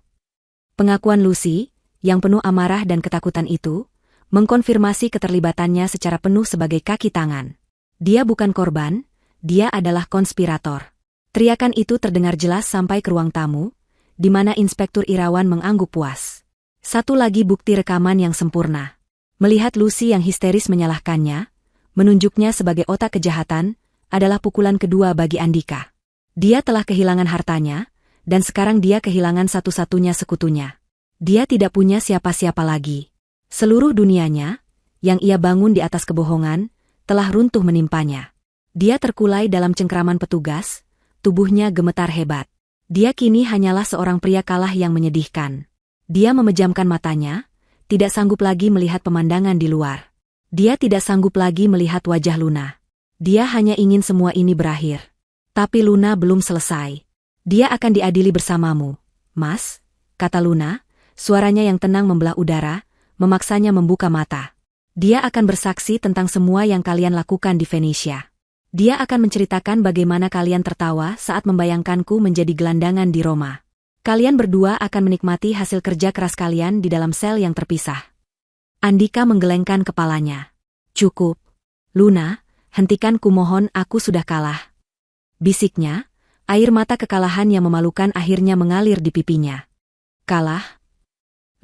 Pengakuan Lucy, yang penuh amarah dan ketakutan itu, mengkonfirmasi keterlibatannya secara penuh sebagai kaki tangan. Dia bukan korban, dia adalah konspirator. Teriakan itu terdengar jelas sampai ke ruang tamu, di mana Inspektur Irawan mengangguk puas. Satu lagi bukti rekaman yang sempurna. Melihat Lucy yang histeris menyalahkannya, menunjuknya sebagai otak kejahatan, adalah pukulan kedua bagi Andika. Dia telah kehilangan hartanya, dan sekarang dia kehilangan satu-satunya sekutunya. Dia tidak punya siapa-siapa lagi. Seluruh dunianya, yang ia bangun di atas kebohongan, telah runtuh menimpanya. Dia terkulai dalam cengkraman petugas, tubuhnya gemetar hebat. Dia kini hanyalah seorang pria kalah yang menyedihkan. Dia memejamkan matanya, tidak sanggup lagi melihat pemandangan di luar. Dia tidak sanggup lagi melihat wajah Luna. Dia hanya ingin semua ini berakhir. Tapi Luna belum selesai. Dia akan diadili bersamamu, Mas, kata Luna, suaranya yang tenang membelah udara, memaksanya membuka mata. Dia akan bersaksi tentang semua yang kalian lakukan di Venesia. Dia akan menceritakan bagaimana kalian tertawa saat membayangkanku menjadi gelandangan di Roma. Kalian berdua akan menikmati hasil kerja keras kalian di dalam sel yang terpisah. Andika menggelengkan kepalanya. Cukup. Luna, hentikan kumohon, aku sudah kalah. Bisiknya, air mata kekalahan yang memalukan akhirnya mengalir di pipinya. Kalah?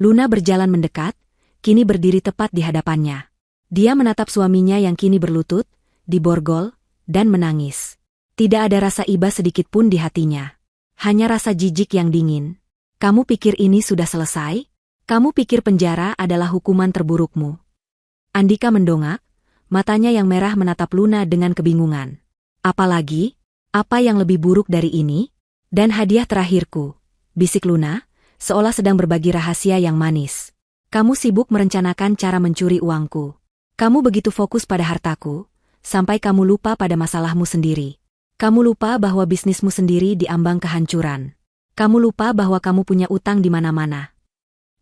Luna berjalan mendekat, kini berdiri tepat di hadapannya. Dia menatap suaminya yang kini berlutut, di borgol, dan menangis. Tidak ada rasa iba sedikit pun di hatinya. Hanya rasa jijik yang dingin. Kamu pikir ini sudah selesai? Kamu pikir penjara adalah hukuman terburukmu? Andika mendongak, matanya yang merah menatap Luna dengan kebingungan. Apalagi? Apa yang lebih buruk dari ini? Dan hadiah terakhirku, bisik Luna, seolah sedang berbagi rahasia yang manis. Kamu sibuk merencanakan cara mencuri uangku. Kamu begitu fokus pada hartaku, sampai kamu lupa pada masalahmu sendiri. Kamu lupa bahwa bisnismu sendiri diambang kehancuran. Kamu lupa bahwa kamu punya utang di mana-mana.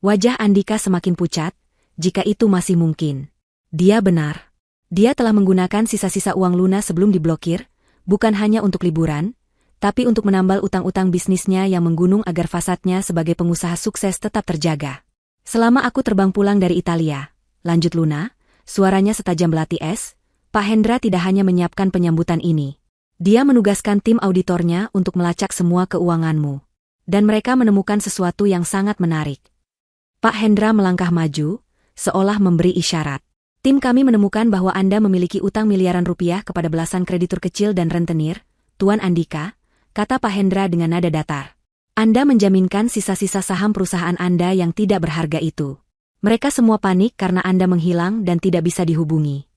Wajah Andika semakin pucat, jika itu masih mungkin. Dia benar. Dia telah menggunakan sisa-sisa uang Luna sebelum diblokir, bukan hanya untuk liburan, tapi untuk menambal utang-utang bisnisnya yang menggunung agar fasadnya sebagai pengusaha sukses tetap terjaga. Selama aku terbang pulang dari Italia, lanjut Luna, suaranya setajam belati es, Pak Hendra tidak hanya menyiapkan penyambutan ini. Dia menugaskan tim auditornya untuk melacak semua keuanganmu. Dan mereka menemukan sesuatu yang sangat menarik. Pak Hendra melangkah maju, seolah memberi isyarat. Tim kami menemukan bahwa Anda memiliki utang miliaran rupiah kepada belasan kreditur kecil dan rentenir, Tuan Andika, kata Pak Hendra dengan nada datar. Anda menjaminkan sisa-sisa saham perusahaan Anda yang tidak berharga itu. Mereka semua panik karena Anda menghilang dan tidak bisa dihubungi.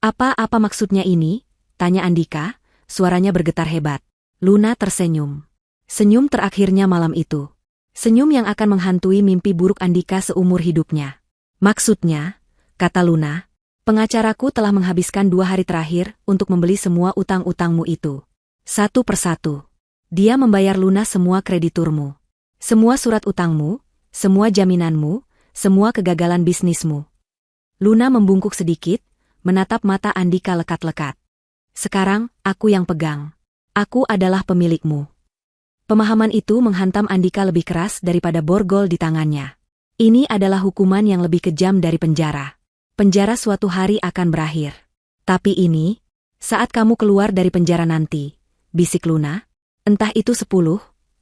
Apa maksudnya ini? Tanya Andika, suaranya bergetar hebat. Luna tersenyum. Senyum terakhirnya malam itu. Senyum yang akan menghantui mimpi buruk Andika seumur hidupnya. Maksudnya, kata Luna, pengacaraku telah menghabiskan 2 hari terakhir untuk membeli semua utang-utangmu itu. Satu persatu. Dia membayar lunas semua krediturmu. Semua surat utangmu, semua jaminanmu, semua kegagalan bisnismu. Luna membungkuk sedikit, menatap mata Andika lekat-lekat. Sekarang, aku yang pegang. Aku adalah pemilikmu. Pemahaman itu menghantam Andika lebih keras daripada borgol di tangannya. Ini adalah hukuman yang lebih kejam dari penjara. Penjara suatu hari akan berakhir. Tapi ini, saat kamu keluar dari penjara nanti, bisik Luna, entah itu 10,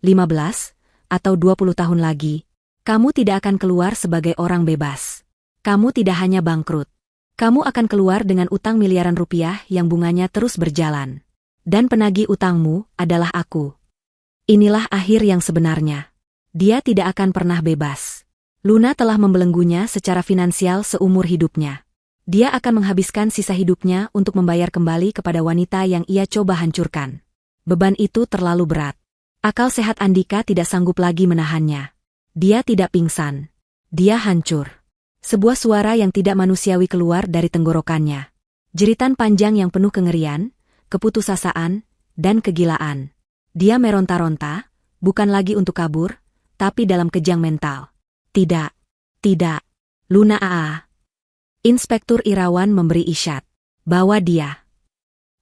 15, atau 20 tahun lagi, kamu tidak akan keluar sebagai orang bebas. Kamu tidak hanya bangkrut. Kamu akan keluar dengan utang miliaran rupiah yang bunganya terus berjalan. Dan penagih utangmu adalah aku. Inilah akhir yang sebenarnya. Dia tidak akan pernah bebas. Luna telah membelenggunya secara finansial seumur hidupnya. Dia akan menghabiskan sisa hidupnya untuk membayar kembali kepada wanita yang ia coba hancurkan. Beban itu terlalu berat. Akal sehat Andika tidak sanggup lagi menahannya. Dia tidak pingsan. Dia hancur. Sebuah suara yang tidak manusiawi keluar dari tenggorokannya. Jeritan panjang yang penuh kengerian, keputusasaan, dan kegilaan. Dia meronta-ronta, bukan lagi untuk kabur, tapi dalam kejang mental. Tidak. Luna Aa. Inspektur Irawan memberi isyarat. Bawa dia.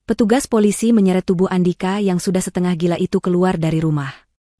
Petugas polisi menyeret tubuh Andika yang sudah setengah gila itu keluar dari rumah.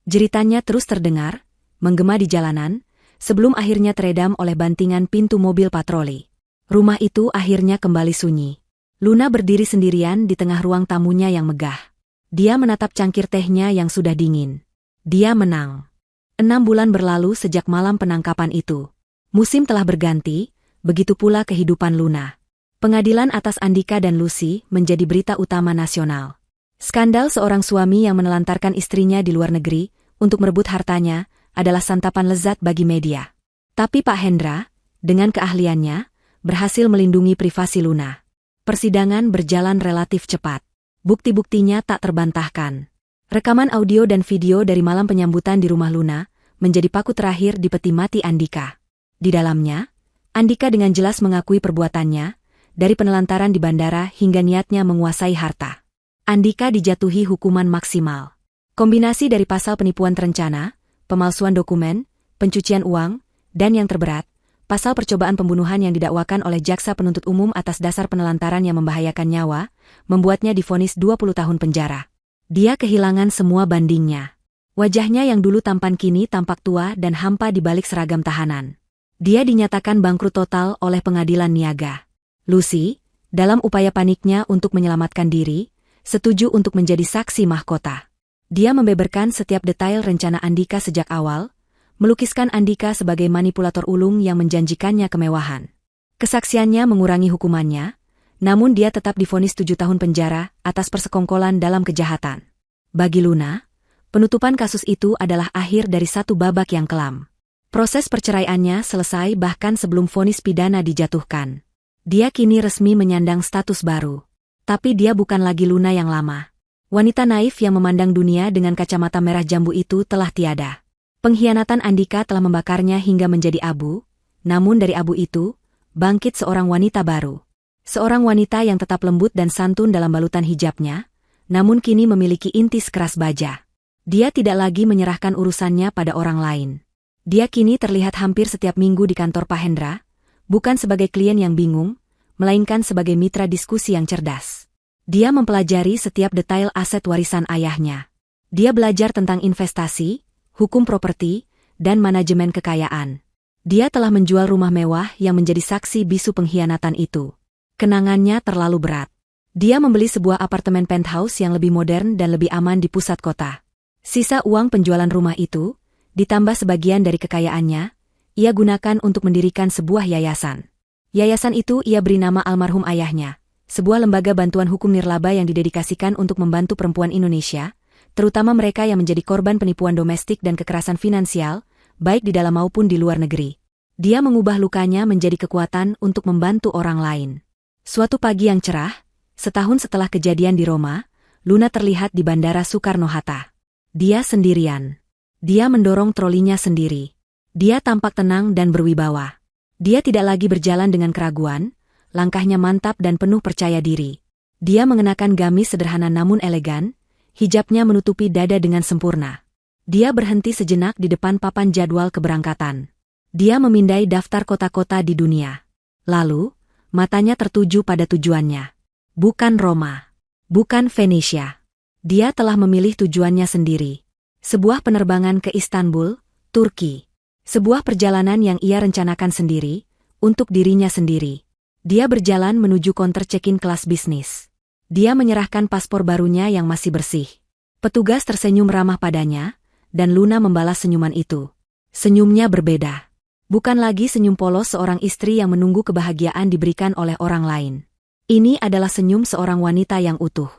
Jeritannya terus terdengar, menggema di jalanan, sebelum akhirnya teredam oleh bantingan pintu mobil patroli. Rumah itu akhirnya kembali sunyi. Luna berdiri sendirian di tengah ruang tamunya yang megah. Dia menatap cangkir tehnya yang sudah dingin. Dia menang. 6 bulan berlalu sejak malam penangkapan itu. Musim telah berganti, begitu pula kehidupan Luna. Pengadilan atas Andika dan Lucy menjadi berita utama nasional. Skandal seorang suami yang menelantarkan istrinya di luar negeri untuk merebut hartanya adalah santapan lezat bagi media. Tapi Pak Hendra, dengan keahliannya, berhasil melindungi privasi Luna. Persidangan berjalan relatif cepat. Bukti-buktinya tak terbantahkan. Rekaman audio dan video dari malam penyambutan di rumah Luna menjadi paku terakhir di peti mati Andika. Di dalamnya, Andika dengan jelas mengakui perbuatannya, dari penelantaran di bandara hingga niatnya menguasai harta. Andika dijatuhi hukuman maksimal. Kombinasi dari pasal penipuan terencana, pemalsuan dokumen, pencucian uang, dan yang terberat, pasal percobaan pembunuhan yang didakwakan oleh jaksa penuntut umum atas dasar penelantaran yang membahayakan nyawa, membuatnya divonis 20 tahun penjara. Dia kehilangan semua bandingnya. Wajahnya yang dulu tampan kini tampak tua dan hampa di balik seragam tahanan. Dia dinyatakan bangkrut total oleh pengadilan niaga. Lucy, dalam upaya paniknya untuk menyelamatkan diri, setuju untuk menjadi saksi mahkota. Dia membeberkan setiap detail rencana Andika sejak awal, melukiskan Andika sebagai manipulator ulung yang menjanjikannya kemewahan. Kesaksiannya mengurangi hukumannya, namun dia tetap divonis 7 tahun penjara atas persekongkolan dalam kejahatan. Bagi Luna, penutupan kasus itu adalah akhir dari satu babak yang kelam. Proses perceraiannya selesai bahkan sebelum vonis pidana dijatuhkan. Dia kini resmi menyandang status baru. Tapi dia bukan lagi Luna yang lama. Wanita naif yang memandang dunia dengan kacamata merah jambu itu telah tiada. Pengkhianatan Andika telah membakarnya hingga menjadi abu, namun dari abu itu, bangkit seorang wanita baru. Seorang wanita yang tetap lembut dan santun dalam balutan hijabnya, namun kini memiliki intis keras baja. Dia tidak lagi menyerahkan urusannya pada orang lain. Dia kini terlihat hampir setiap minggu di kantor Pak Hendra, bukan sebagai klien yang bingung, melainkan sebagai mitra diskusi yang cerdas. Dia mempelajari setiap detail aset warisan ayahnya. Dia belajar tentang investasi, hukum properti, dan manajemen kekayaan. Dia telah menjual rumah mewah yang menjadi saksi bisu pengkhianatan itu. Kenangannya terlalu berat. Dia membeli sebuah apartemen penthouse yang lebih modern dan lebih aman di pusat kota. Sisa uang penjualan rumah itu, ditambah sebagian dari kekayaannya, ia gunakan untuk mendirikan sebuah yayasan. Yayasan itu ia beri nama almarhum ayahnya, sebuah lembaga bantuan hukum nirlaba yang didedikasikan untuk membantu perempuan Indonesia, terutama mereka yang menjadi korban penipuan domestik dan kekerasan finansial, baik di dalam maupun di luar negeri. Dia mengubah lukanya menjadi kekuatan untuk membantu orang lain. Suatu pagi yang cerah, setahun setelah kejadian di Roma, Luna terlihat di Bandara Soekarno-Hatta. Dia sendirian. Dia mendorong trolinya sendiri. Dia tampak tenang dan berwibawa. Dia tidak lagi berjalan dengan keraguan, langkahnya mantap dan penuh percaya diri. Dia mengenakan gamis sederhana namun elegan, hijabnya menutupi dada dengan sempurna. Dia berhenti sejenak di depan papan jadwal keberangkatan. Dia memindai daftar kota-kota di dunia. Lalu, matanya tertuju pada tujuannya. Bukan Roma. Bukan Venesia. Dia telah memilih tujuannya sendiri. Sebuah penerbangan ke Istanbul, Turki. Sebuah perjalanan yang ia rencanakan sendiri, untuk dirinya sendiri. Dia berjalan menuju counter check-in kelas bisnis. Dia menyerahkan paspor barunya yang masih bersih. Petugas tersenyum ramah padanya, dan Luna membalas senyuman itu. Senyumnya berbeda. Bukan lagi senyum polos seorang istri yang menunggu kebahagiaan diberikan oleh orang lain. Ini adalah senyum seorang wanita yang utuh.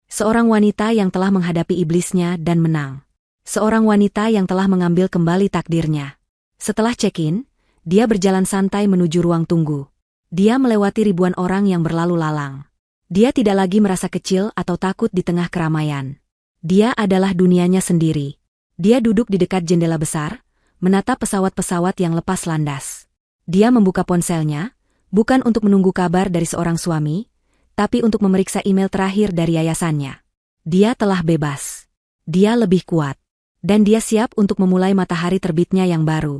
Seorang wanita yang telah menghadapi iblisnya dan menang. Seorang wanita yang telah mengambil kembali takdirnya. Setelah check-in, dia berjalan santai menuju ruang tunggu. Dia melewati ribuan orang yang berlalu lalang. Dia tidak lagi merasa kecil atau takut di tengah keramaian. Dia adalah dunianya sendiri. Dia duduk di dekat jendela besar, menatap pesawat-pesawat yang lepas landas. Dia membuka ponselnya, bukan untuk menunggu kabar dari seorang suami, tapi untuk memeriksa email terakhir dari yayasannya. Dia telah bebas. Dia lebih kuat. Dan dia siap untuk memulai matahari terbitnya yang baru.